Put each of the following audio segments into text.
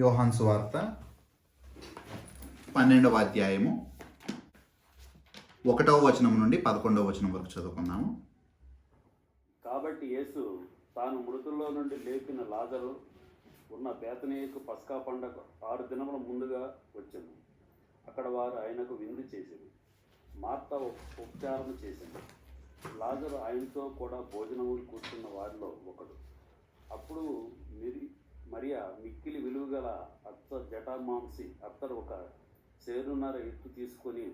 యోహాను సువార్త 12వ అధ్యాయము 1వ వచనం నుండి 11వ వచనం వరకు చదువుకుందాము. కాబట్టి యేసు తాను మృతుల్లో నుండి లేపిన లాజరు ఉన్న బేతనీయకు పస్కా పండగ 6 దినముల ముందుగా వచ్చాను. అక్కడ వారు ఆయనకు విందు చేసింది. మార్త ఉపచారం చేసింది. లాజరు ఆయనతో కూడా భోజనములు కూర్చున్న వారిలో ఒకడు. అప్పుడు మరియా మిక్కిలి విలువగల జటామాంసి అత్తరు ఒక సేరున్నర ఎత్తు తీసుకొని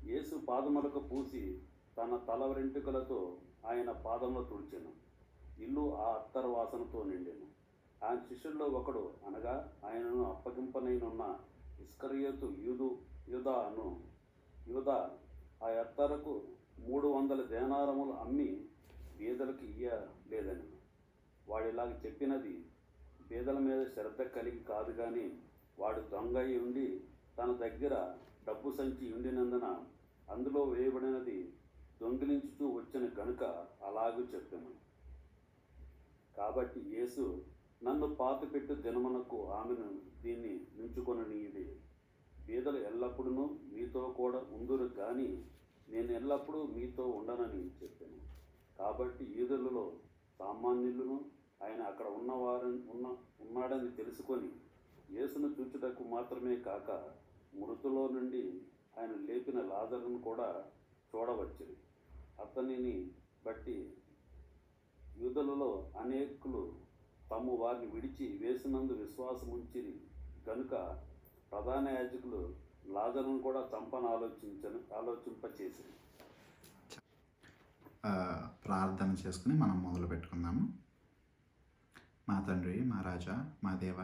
యేసు పాదములకు పూసి తన తల వెంట్రుకలతో ఆయన పాదములు తుడిచెను. ఇల్లు ఆ అత్తరు వాసనతో నిండెను. ఆయన శిష్యుల్లో ఒకడు, అనగా ఆయనను అప్పగింపనైనున్న ఇస్కరియోతు యూదా ఆ అత్తరకు 300 దేనారములు అమ్మి బీదలకు ఇయ్యలేదని. వాడిలాగ చెప్పినది బీదల మీద శ్రద్ధ కలిగి కాదు కానీ, వాడు దొంగ ఉండి తన దగ్గర డబ్బు సంచి ఉండినందున అందులో వేయబడినది దొంగిలించుతూ వచ్చిన గనుక అలాగూ చెప్పాను. కాబట్టి యేసు, నన్ను పాతిపెట్టు దినమునకు ఆమెను దీన్ని నుంచుకొననీయుడి. బీదలు ఎల్లప్పుడూ మీతో కూడా ఉందురు కానీ నేను ఎల్లప్పుడూ మీతో ఉండనని చెప్పాను. కాబట్టి యూదులలో సామాన్యులను ఆయన అక్కడ ఉన్నాడని తెలుసుకొని యేసును చూచుటకు మాత్రమే కాక మృతులో నుండి ఆయన లేపిన లాజరును కూడా చూడవచ్చును. అతనిని బట్టి యూదులలో అనేకులు తాము వారిని విడిచి వేసినందు విశ్వాసముంచిరి గనుక ప్రధాన యాజకులు లాజరును కూడా చంపని ఆలోచింపచేసి. ప్రార్థన చేసుకుని మనం మొదలు పెట్టుకుందాము. మా తండ్రి, మా రాజా, మా దేవ,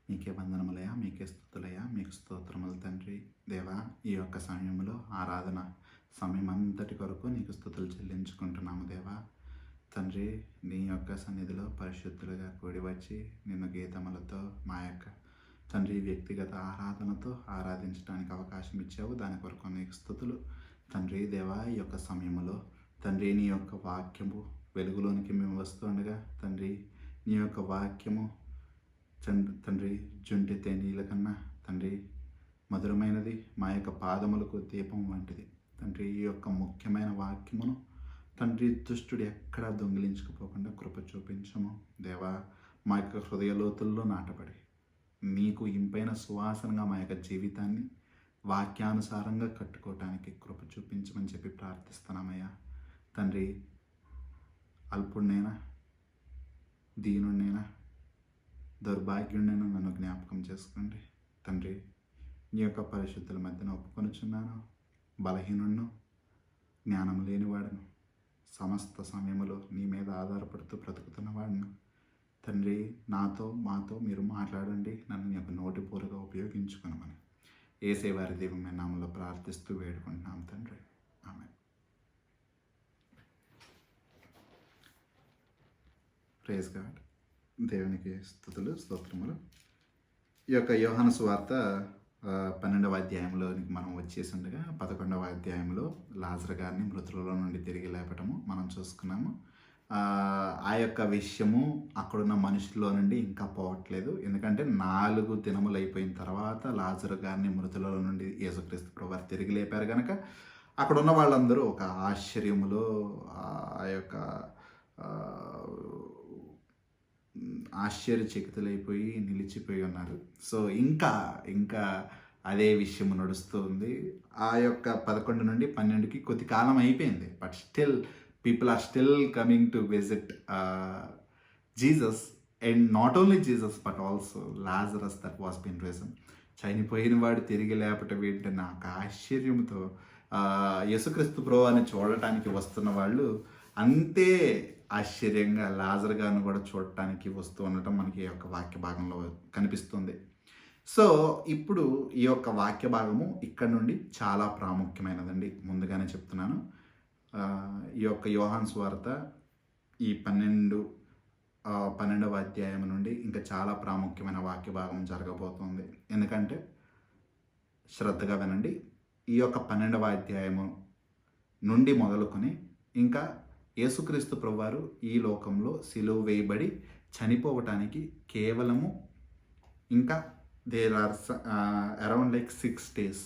మీకే వందనములయ్యా, మీకే స్తుతులయ్యా, మీకు స్తోత్రములు తండ్రి. దేవా, ఈ యొక్క సమయంలో ఆరాధన సమయం అంతటి కొరకు నీకు స్తుతులు చెల్లించుకుంటున్నాము. దేవా తండ్రి, నీ యొక్క సన్నిధిలో పరిశుద్ధులుగా కూడి వచ్చి నిన్ను గీతములతో మా యొక్క తండ్రి వ్యక్తిగత ఆరాధనతో ఆరాధించడానికి అవకాశం ఇచ్చావు. దాని కొరకు నీకు స్తుతులు తండ్రి. దేవా, ఈ యొక్క సమయంలో తండ్రి నీ యొక్క వాక్యము వెలుగులోనికి మేము వస్తుండగా తండ్రి, నీ యొక్క వాక్యము తండ్రి జుంటి తేనీల కన్నా తండ్రి మధురమైనది, మా యొక్క పాదములకు దీపం వంటిది తండ్రి. ఈ యొక్క ముఖ్యమైన వాక్యమును తండ్రి దుష్టుడు ఎక్కడా దొంగిలించుకుపోకుండా కృప చూపించము దేవా. మా యొక్క హృదయ లోతుల్లో నాటబడి నీకు ఇంపైన సువాసనగా మా యొక్క జీవితాన్ని వాక్యానుసారంగా కట్టుకోవటానికి కృప చూపించమని చెప్పి ప్రార్థిస్తున్నామయ్యా తండ్రి. అల్పుడినైనా, దీనుడినైనా, దౌర్భాగ్యుడినైనా నన్ను జ్ఞాపకం చేసుకోండి తండ్రి. నీ యొక్క పరిశుద్ధుల మధ్యన ఒప్పుకొనుచున్నాను. బలహీనుడును, జ్ఞానం లేనివాడును, సమస్త సమయంలో నీ మీద ఆధారపడుతూ బ్రతుకుతున్నవాడును తండ్రి. మాతో మీరు మాట్లాడండి, నన్ను నీ యొక్క నోటి పూరగా ఉపయోగించుకొనమని యేసే వారి దైవమైన నామములో ప్రార్థిస్తూ వేడుకుంటున్నాం తండ్రి. ఆమేన్. Praise God. దేవునికి స్తుతులు, స్తోత్రములు. ఈ యొక్క యోహాను సువార్త 12వ అధ్యాయంలోనికి మనం వచ్చేసి ఉండగా 11వ అధ్యాయంలో లాజరు గారిని మృతులలో నుండి తిరిగి లేపటము మనం చూసుకున్నాము. ఆ యొక్క విషయము అక్కడున్న మనుషుల్లో నుండి ఇంకా పోవట్లేదు. ఎందుకంటే 4 దినములు అయిపోయిన తర్వాత లాజరు గారిని మృతులలో నుండి యేసుక్రీస్తు ప్రభువారు తిరిగి లేపారు కనుక అక్కడున్న వాళ్ళందరూ ఒక ఆశ్చర్యములో ఆ యొక్క ఆశ్చర్యచకితులైపోయి నిలిచిపోయి ఉన్నారు. సో ఇంకా అదే విషయం నడుస్తూ ఉంది. ఆ యొక్క 11 నుండి 12కి కొద్ది కాలం అయిపోయింది. But still people are still coming to visit Jesus. And not only Jesus but also Lazarus that was been risen. చనిపోయిన వాడు తిరిగి లేపటం ఏంటని నాకు ఆశ్చర్యంతో యేసుక్రీస్తు ప్రభువుని చూడటానికి వస్తున్న వాళ్ళు అంతే ఆశ్చర్యంగా లాజరు గారిని కూడా చూడటానికి వస్తూ ఉండటం మనకి ఈ యొక్క వాక్య భాగంలో కనిపిస్తుంది. సో ఇప్పుడు ఈ యొక్క వాక్య భాగము ఇక్కడ నుండి చాలా ప్రాముఖ్యమైనదండి. ముందుగానే చెప్తున్నాను, ఈ యొక్క యోహాను సువార్త ఈ 12వ అధ్యాయం నుండి ఇంకా చాలా ప్రాముఖ్యమైన వాక్య భాగం జరగబోతుంది. ఎందుకంటే శ్రద్ధగా వినండి. ఈ యొక్క 12వ అధ్యాయము నుండి మొదలుకొని ఇంకా యేసుక్రీస్తు ప్రభువారు ఈ లోకంలో సిలువ వేయబడి చనిపోవటానికి కేవలము ఇంకా there are around like 6 days.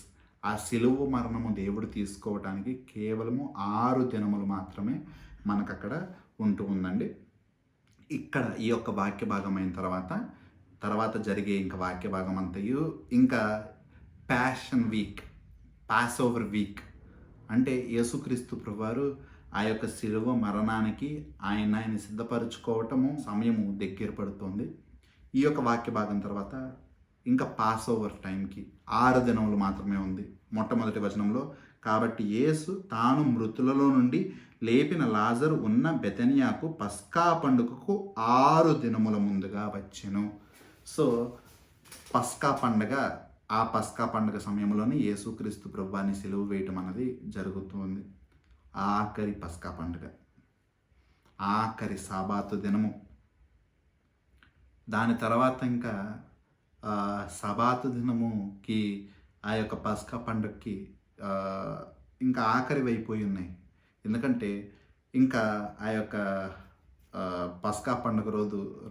ఆ సిలువ మరణము దేవుడు తీసుకోవడానికి కేవలము 6 దినములు మాత్రమే మనకు అక్కడ ఉంటూ ఉందండి. ఇక్కడ ఈ యొక్క వాక్య భాగం అయిన తర్వాత జరిగే ఇంకా వాక్య భాగం అంతయు ఇంకా passion week, pass over week, అంటే యేసుక్రీస్తు ప్రభువారు ఆ యొక్క శిలువ మరణానికి ఆయన సిద్ధపరచుకోవటము సమయము దగ్గర పడుతోంది. ఈ యొక్క వాక్య భాగం తర్వాత ఇంకా పాస్ ఓవర్ టైంకి 6 దినములు మాత్రమే ఉంది. మొట్టమొదటి వచనంలో, కాబట్టి యేసు తాను మృతులలో నుండి లేపిన లాజరు ఉన్న బెతనియాకు పస్కా పండుగకు 6 దినముల ముందుగా వచ్చెను. సో పస్కా పండగ సమయంలోనే యేసుక్రీస్తు ప్రభువాన్ని సిలువ వేయటం అనేది జరుగుతుంది. ఆఖరి పస్కా పండుగ, ఆఖరి సాబాతు దినము. దాని తర్వాత ఇంకా సబాతు దినముకి ఆ యొక్క పస్కా పండుగకి ఇంకా ఆఖరివి అయిపోయి ఉన్నాయి. ఎందుకంటే ఇంకా ఆ యొక్క పస్కా పండుగ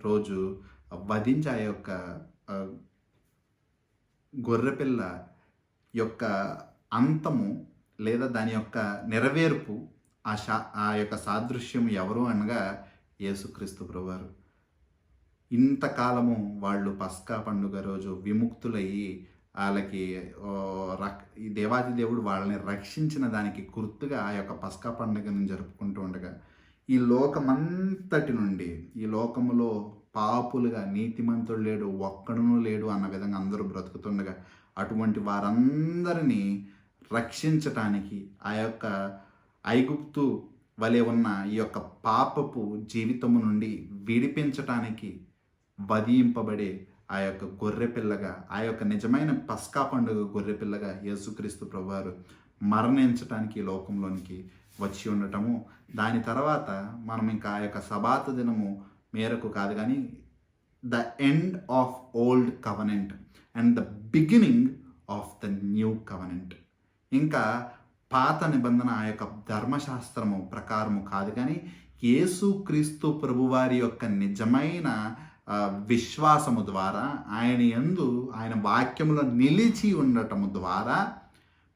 రోజు వధించి ఆ యొక్క గొర్రెపిల్ల యొక్క అంతము లేదా దాని యొక్క నెరవేర్పు, ఆ యొక్క సాదృశ్యం ఎవరు అనగా యేసుక్రీస్తు ప్రభువారు. ఇంతకాలము వాళ్ళు పస్కా పండుగ రోజు విముక్తులయ్యి వాళ్ళకి ఈ దేవాది దేవుడు వాళ్ళని రక్షించిన దానికి గుర్తుగా ఆ యొక్క పస్కా పండుగను జరుపుకుంటూ ఉండగా, ఈ లోకమంతటి నుండి, ఈ లోకములో పాపులుగా నీతిమంతుడు లేడు, ఒక్కడునూ లేడు అన్న విధంగా అందరూ బ్రతుకుతుండగా, అటువంటి వారందరినీ రక్షించటానికి, ఆ యొక్క ఐగుప్తు వలె ఉన్న ఈ యొక్క పాపపు జీవితము నుండి విడిపించటానికి వధింపబడే ఆ యొక్క గొర్రెపిల్లగా, ఆ యొక్క నిజమైన పస్కా పండుగ గొర్రెపిల్లగా యేసుక్రీస్తు ప్రభువారు మరణించటానికి ఈ లోకంలోనికి వచ్చి ఉండటము. దాని తర్వాత మనం ఇంకా ఆ యొక్క సబాతు దినము మేరకు కాదు కానీ the end of old covenant and the beginning of the new covenant. ఇంకా పాత నిబంధన ఆ యొక్క ధర్మశాస్త్రము ప్రకారము కాదు కానీ యేసుక్రీస్తు ప్రభువారి యొక్క నిజమైన విశ్వాసము ద్వారా, ఆయన యందు, ఆయన వాక్యములో నిలిచి ఉండటము ద్వారా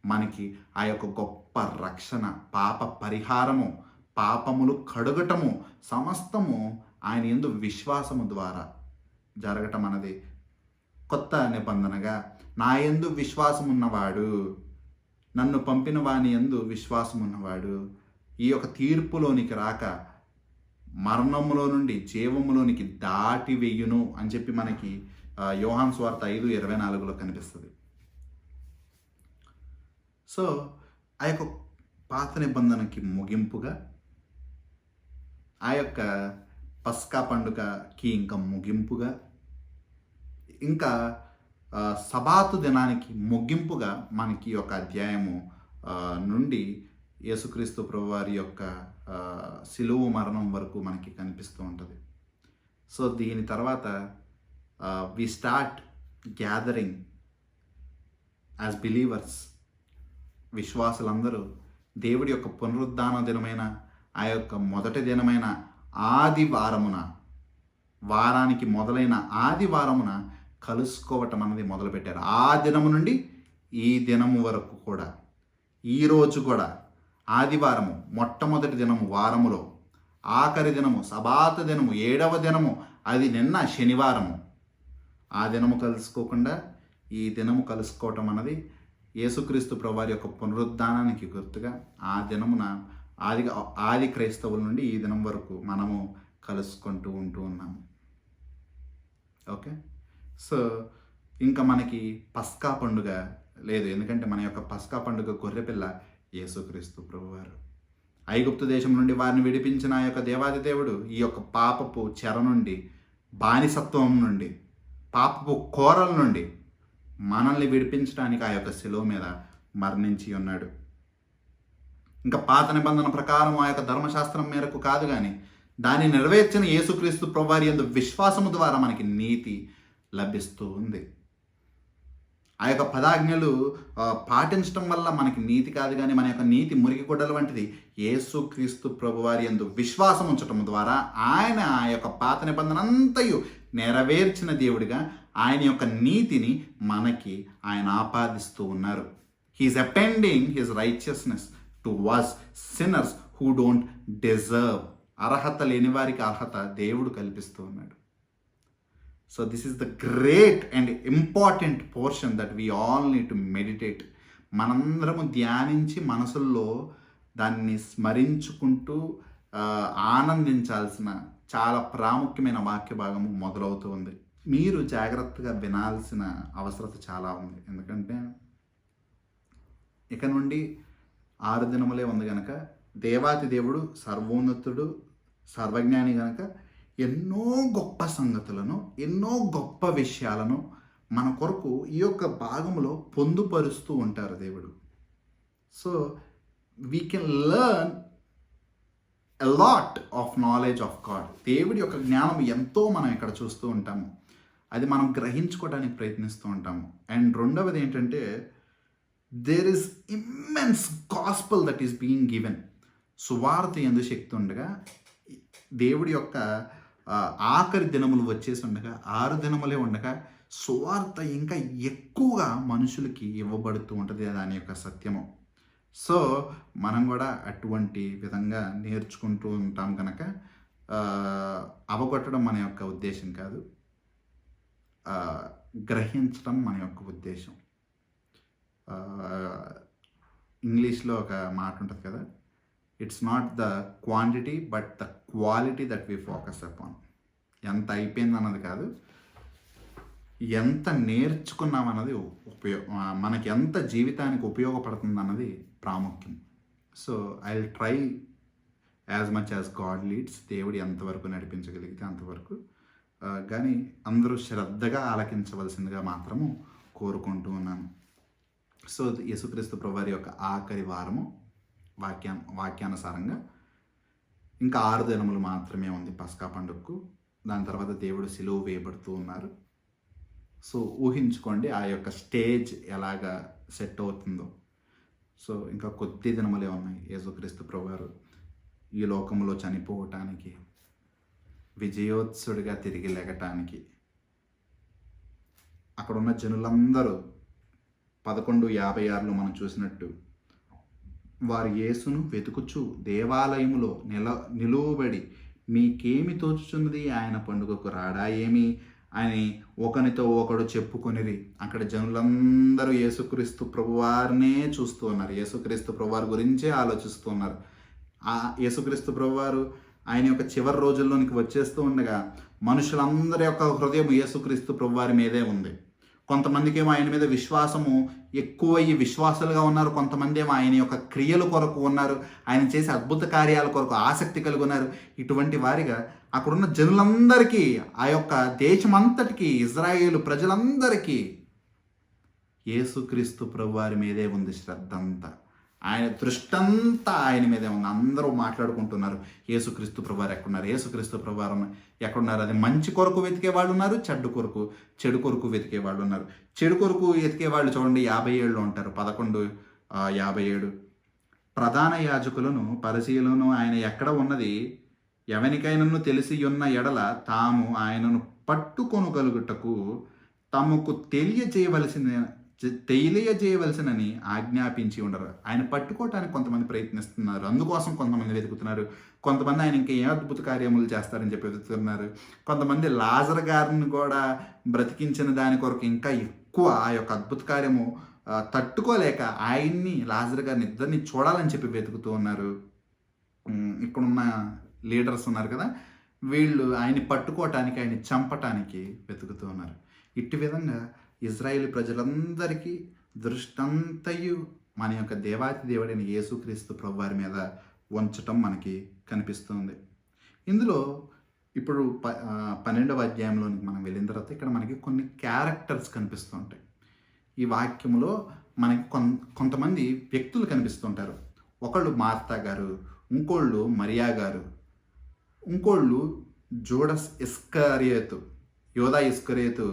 మనకి ఆ యొక్క గొప్ప రక్షణ, పాప పరిహారము, పాపములు కడుగటము సమస్తము ఆయన యందు విశ్వాసము ద్వారా జరగటం అన్నది కొత్త నిబంధనగా. నా యందు విశ్వాసం ఉన్నవాడు, నన్ను పంపిన వాని యందు విశ్వాసం ఉన్నవాడు ఈ యొక్క తీర్పులోనికి రాక మరణములో నుండి జీవములోనికి దాటి వెయ్యును అని చెప్పి మనకి యోహాను సువార్త 5:24 కనిపిస్తుంది. సో ఆ యొక్క పాత నిబంధనకి ముగింపుగా, ఆ యొక్క పస్కా పండుగకి ఇంకా ముగింపుగా, ఇంకా సబాతు దినానికి ముగింపుగా మనకి ఒక అధ్యాయము నుండి యేసుక్రీస్తు ప్రభువారి యొక్క సిలువ మరణం వరకు మనకి కనిపిస్తూ ఉంటుంది. సో దీని తర్వాత we start gathering as believers. విశ్వాసులందరూ దేవుడి యొక్క పునరుద్ధాన దినమైన ఆ యొక్క మొదటి దినమైన ఆదివారమున, వారానికి మొదలైన ఆదివారమున కలుసుకోవటం అన్నది మొదలుపెట్టారు. ఆ దినము నుండి ఈ దినము వరకు కూడా, ఈరోజు కూడా ఆదివారము మొట్టమొదటి దినము వారములో, ఆఖరి దినము సబాతు దినము 7వ దినము, అది నిన్న శనివారము. ఆ దినము కలుసుకోకుండా ఈ దినము కలుసుకోవటం అన్నది యేసుక్రీస్తు ప్రభువారి యొక్క పునరుద్ధానానికి గుర్తుగా ఆ దినమున ఆది క్రైస్తవుల నుండి ఈ దినం వరకు మనము కలుసుకుంటూ ఉన్నాము. ఓకే, సో ఇంకా మనకి పస్కా పండుగ లేదు. ఎందుకంటే మన యొక్క పస్కా పండుగ గొర్రెపిల్ల యేసుక్రీస్తు ప్రభువారు. ఐగుప్తు దేశం నుండి వారిని విడిపించిన ఆ యొక్క దేవాది దేవుడు ఈ యొక్క పాపపు చెర నుండి, బానిసత్వం నుండి, పాపపు కోరల నుండి మనల్ని విడిపించడానికి ఆ యొక్క శిలువ మీద మరణించి ఉన్నాడు. ఇంకా పాత నిబంధన ప్రకారం ఆ యొక్క ధర్మశాస్త్రం మేరకు కాదు కానీ దాన్ని నెరవేర్చిన యేసుక్రీస్తు ప్రభువారి యందు విశ్వాసము ద్వారా మనకి నీతి లభిస్తూ ఉంది. ఆ యొక్క పదాజ్ఞలు పాటించడం వల్ల మనకి నీతి కాదు కానీ మన యొక్క నీతి మురికి గుడ్డల వంటిది. యేసుక్రీస్తు ప్రభువారి యందు విశ్వాసం ఉంచటం ద్వారా ఆయన ఆ యొక్క పాత నిబంధన అంతయు నెరవేర్చిన దేవుడిగా ఆయన యొక్క నీతిని మనకి ఆయన ఆపాదిస్తూ ఉన్నారు. He's appending his righteousness to was sinners who don't deserve. అర్హత లేని వారికి అర్హత దేవుడు కల్పిస్తూ ఉన్నాడు. So this is the great and important portion that we all need to meditate. మనందరము ధ్యానించి మనసుల్లో దాన్ని స్మరించుకుంటూ ఆనందించాల్సిన చాలా ప్రాముఖ్యమైన వాక్య భాగము మొదలవుతూ ఉంది. మీరు జాగ్రత్తగా వినాల్సిన అవసరత చాలా ఉంది. ఎందుకంటే ఇక నుండి 6 దినములే ఉంది కనుక, దేవాతి దేవుడు సర్వోన్నతుడు, సర్వజ్ఞాని కనుక ఎన్నో గొప్ప సంగతులను, ఎన్నో గొప్ప విషయాలను మన కొరకు ఈ యొక్క భాగంలో పొందుపరుస్తూ ఉంటారు దేవుడు. So we can learn a lot of knowledge of God. దేవుడి యొక్క జ్ఞానం ఎంతో మనం ఇక్కడ చూస్తూ ఉంటాము. అది మనం గ్రహించుకోవడానికి ప్రయత్నిస్తూ ఉంటాము. అండ్ రెండవది ఏంటంటే, there is immense gospel that is being given. సువార్త ఎందు శక్తి ఉండగా, దేవుడి యొక్క ఆఖరి దినములు వచ్చేసి ఉండగా, 6 దినములే ఉండగా సువార్త ఇంకా ఎక్కువగా మనుషులకి ఇవ్వబడుతూ ఉంటుంది, దాని యొక్క సత్యము. సో మనం కూడా అటువంటి విధంగా నేర్చుకుంటూ ఉంటాం కనుక అవగొట్టడం మన యొక్క ఉద్దేశం కాదు, గ్రహించడం మన యొక్క ఉద్దేశం. ఇంగ్లీష్లో ఒక మాట ఉంటుంది కదా, it's not the quantity but the quality that we focus upon. ఎంత అయిపోయింది అన్నది కాదు, ఎంత నేర్చుకున్నామన్నది మనకి ఎంత జీవితానికి ఉపయోగపడుతుంది అన్నది ప్రాముఖ్యం. So I will try as much as God leads. దేవుడు ఎంతవరకు నడిపించగలిగితే అంతవరకు, కానీ అందరూ శ్రద్ధగా ఆలకించవలసిందిగా మాత్రము కోరుకుంటూ ఉన్నాను. సో యేసుక్రీస్తు ప్రభువారి యొక్క ఆఖరి వారము వాక్యానుసారంగా ఇంకా 6 దినములు మాత్రమే ఉంది పస్కా పండుగకు. దాని తర్వాత దేవుడు సిలువ వేయబడుతూ ఉన్నారు. సో ఊహించుకోండి ఆ యొక్క స్టేజ్ ఎలాగా సెట్ అవుతుందో. సో ఇంకా కొద్ది దినములే ఉన్నాయి యేసుక్రీస్తు ప్రభువారు ఈ లోకంలో చనిపోవటానికి, విజయోత్సుడిగా తిరిగి లెగటానికి. అక్కడ ఉన్న జనులందరూ 11:56లో మనం చూసినట్టు, వారు యేసును వెతుకుచు దేవాలయములో నిలువబడి, మీకేమి తోచుచున్నది, ఆయన పండుగకు రాడా ఏమి అని ఒకనితో ఒకడు చెప్పుకొనిరి. అక్కడ జనులందరూ యేసుక్రీస్తు ప్రభువారినే చూస్తూ ఉన్నారు, యేసుక్రీస్తు ప్రభువారి గురించే ఆలోచిస్తూ ఉన్నారు. ఆ యేసుక్రీస్తు ప్రభువారు ఆయన యొక్క చివరి రోజుల్లోనికి వచ్చేస్తూ ఉండగా మనుషులందరి యొక్క హృదయం యేసుక్రీస్తు ప్రభువారి మీదే ఉంది. కొంతమందికి ఏమో ఆయన మీద విశ్వాసము ఎక్కువయ్యి విశ్వాసాలుగా ఉన్నారు, కొంతమంది ఏమో ఆయన యొక్క క్రియల కొరకు ఉన్నారు, ఆయన చేసే అద్భుత కార్యాల కొరకు ఆసక్తి కలిగి ఉన్నారు. ఇటువంటి వారిగా అక్కడున్న జనులందరికీ, ఆ యొక్క దేశమంతటికి, ఇజ్రాయేలు ప్రజలందరికీ యేసుక్రీస్తు ప్రభువారి మీదే ఉంది శ్రద్ధ అంతా. ఆయన దృష్టంతా ఆయన మీదే ఉంది. అందరూ మాట్లాడుకుంటున్నారు, యేసుక్రీస్తు ప్రభువారు ఎక్కడున్నారు, యేసుక్రీస్తు ప్రభువారు ఎక్కడున్నారు. అది మంచి కొరకు వెతికే వాళ్ళు ఉన్నారు, చెడు కొరకు వెతికే వాళ్ళు ఉన్నారు. చెడు కొరకు వెతికే వాళ్ళు చూడండి 57లో ఉంటారు. 11:57. ప్రధాన యాజకులను పరిశీలను ఆయన ఎక్కడ ఉన్నది ఎవనికైనను తెలిసి ఉన్న ఎడల తాము ఆయనను పట్టుకొనగలుగుటకు తమకు తెలియజేయవలసినని ఆజ్ఞాపించి ఉండరు. ఆయన పట్టుకోవటానికి కొంతమంది ప్రయత్నిస్తున్నారు, అందుకోసం కొంతమంది వెతుకుతున్నారు. కొంతమంది ఆయన ఇంకా ఏ అద్భుత కార్యములు చేస్తారని చెప్పి వెతుకుతున్నారు. కొంతమంది లాజరు గారిని కూడా బ్రతికించిన దాని కొరకు ఇంకా ఎక్కువ ఆ యొక్క అద్భుత కార్యము తట్టుకోలేక ఆయన్ని, లాజరు గారిని ఇద్దరిని చూడాలని చెప్పి వెతుకుతూ ఉన్నారు. ఇక్కడున్న లీడర్స్ ఉన్నారు కదా, వీళ్ళు ఆయన్ని పట్టుకోవటానికి, ఆయన్ని చంపటానికి వెతుకుతూ ఉన్నారు. ఇట్టి విధంగా ఇజ్రాయేల్ ప్రజలందరికీ దృష్టంతయు మన యొక్క దేవాతి దేవుడైన యేసుక్రీస్తు ప్రభువారి మీద ఉంచటం మనకి కనిపిస్తుంది. ఇందులో ఇప్పుడు 12వ అధ్యాయంలోనికి మనం వెళ్ళిన తర్వాత ఇక్కడ మనకి కొన్ని క్యారెక్టర్స్ కనిపిస్తూ ఉంటాయి. ఈ వాక్యంలో మనకి కొంతమంది వ్యక్తులు కనిపిస్తుంటారు. ఒకళ్ళు మార్తా గారు, ఇంకోళ్ళు మరియా గారు, ఇంకోళ్ళు జూడస్ ఇస్కరియోతు, యోధా ఇస్కరియోతు,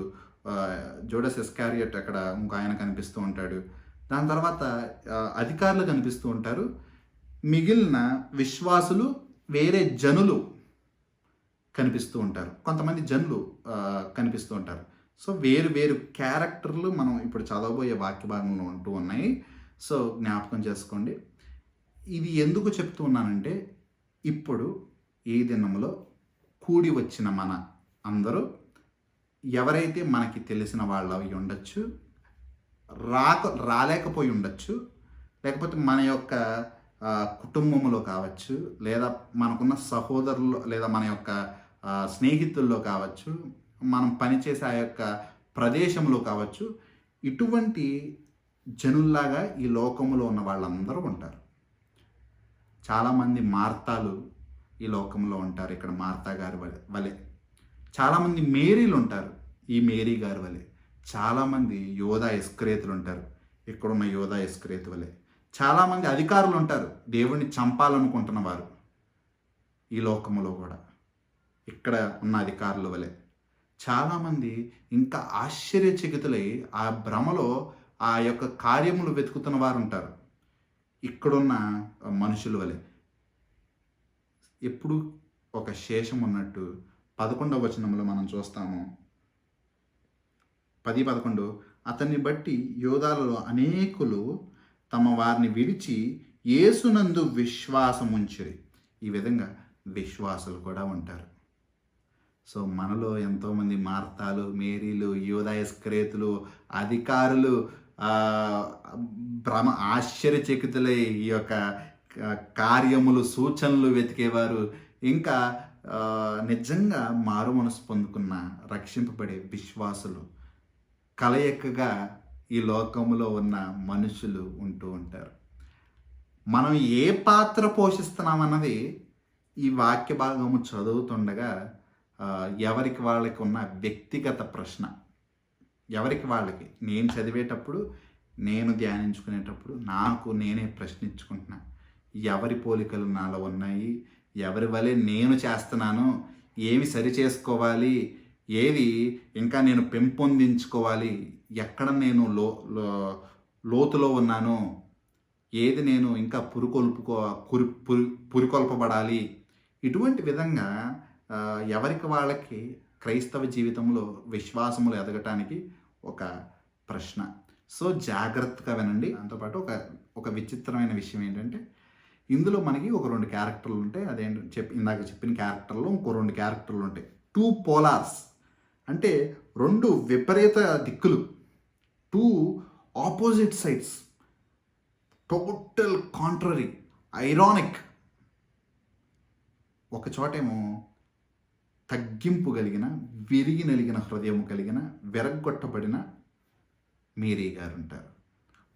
జూడస్ ఇస్కరియోతు అక్కడ ఇంకో ఆయన కనిపిస్తూ ఉంటాడు. దాని తర్వాత అధికారులు కనిపిస్తూ ఉంటారు. మిగిలిన విశ్వాసులు, వేరే జనులు కనిపిస్తూ ఉంటారు, కొంతమంది జనులు కనిపిస్తూ ఉంటారు. సో వేరు వేరు క్యారెక్టర్లు మనం ఇప్పుడు చదవబోయే వాక్య భాగంలో ఉంటూ ఉన్నాయి. సో జ్ఞాపకం చేసుకోండి. ఇది ఎందుకు చెప్తూ ఉన్నానంటే, ఇప్పుడు ఈ దినంలో కూడి వచ్చిన మన అందరూ ఎవరైతే మనకి తెలిసిన వాళ్ళు అవి ఉండొచ్చు, రాలేకపోయి ఉండొచ్చు, లేకపోతే మన యొక్క కుటుంబంలో కావచ్చు, లేదా మనకున్న సహోదరులు, లేదా మన యొక్క స్నేహితుల్లో కావచ్చు, మనం పనిచేసే ఆ యొక్క ప్రదేశంలో కావచ్చు, ఇటువంటి జనుల్లాగా ఈ లోకంలో ఉన్న వాళ్ళందరూ ఉంటారు. చాలామంది మార్తాలు ఈ లోకంలో ఉంటారు, ఇక్కడ మార్తా గారి వలె. చాలామంది మేరీలు ఉంటారు, ఈ మేరీ గారి వలె. చాలామంది యోధా ఇస్కరేతులు ఉంటారు, ఇక్కడున్న యోధా ఇస్కరేతు వలె. చాలామంది అధికారులు ఉంటారు, దేవుణ్ణి చంపాలనుకుంటున్న వారు ఈ లోకంలో కూడా ఇక్కడ ఉన్న అధికారుల వలె. చాలామంది ఇంకా ఆశ్చర్యచకితులై ఆ భ్రమలో ఆ యొక్క కార్యములు వెతుకుతున్న వారు ఉంటారు, ఇక్కడున్న మనుషుల వలె. ఎప్పుడు ఒక శేషం ఉన్నట్టు 11వ వచనంలో మనం చూస్తాము. 10-11 అతన్ని బట్టి యోధాలలో అనేకులు తమ వారిని విడిచి యేసునందు విశ్వాసముంచిరి. ఈ విధంగా విశ్వాసులు కూడా ఉంటారు. సో మనలో ఎంతోమంది మార్తాలు, మేరీలు, యోధా ఇస్కరేతులు, అధికారులు, ఆశ్చర్యచకితులై ఈ యొక్క కార్యములు, సూచనలు వెతికేవారు, ఇంకా నిజంగా మారు మనసు పొందుకున్న రక్షింపబడే విశ్వాసులు కలయికగా ఈ లోకంలో ఉన్న మనుషులు ఉంటూ ఉంటారు. మనం ఏ పాత్ర పోషిస్తున్నామన్నది ఈ వాక్య భాగము చదువుతుండగా ఎవరికి వాళ్ళకి ఉన్న వ్యక్తిగత ప్రశ్న. ఎవరికి వాళ్ళకి నేను చదివేటప్పుడు, నేను ధ్యానించుకునేటప్పుడు నాకు నేనే ప్రశ్నించుకుంటున్నా, ఎవరి పోలికలు నాలో ఉన్నాయి, ఎవరి వలె నేను చేస్తున్నాను, ఏమి సరి చేసుకోవాలి, ఏది ఇంకా నేను పెంపొందించుకోవాలి, ఎక్కడ నేను లోతులో ఉన్నాను, ఏది నేను ఇంకా పురికొల్పబడాలి. ఇటువంటి విధంగా ఎవరికి వాళ్ళకి క్రైస్తవ జీవితంలో విశ్వాసములు ఎదగటానికి ఒక ప్రశ్న. సో జాగ్రత్తగా వినండి. దాంతోపాటు ఒక విచిత్రమైన విషయం ఏంటంటే, ఇందులో మనకి ఒక 2 క్యారెక్టర్లు ఉంటాయి. అదేంటి ఇందాక చెప్పిన క్యారెక్టర్లో ఇంకో 2 క్యారెక్టర్లు ఉంటాయి. 2 పోలార్స్ అంటే 2 విపరీత దిక్కులు, 2 opposite sides, total contrary, ironic. ఒక చోటేమో తగ్గింపు కలిగిన, విరిగి నలిగిన హృదయం కలిగిన, విరగ్గొట్టబడిన మేరీ గారు ఉంటారు.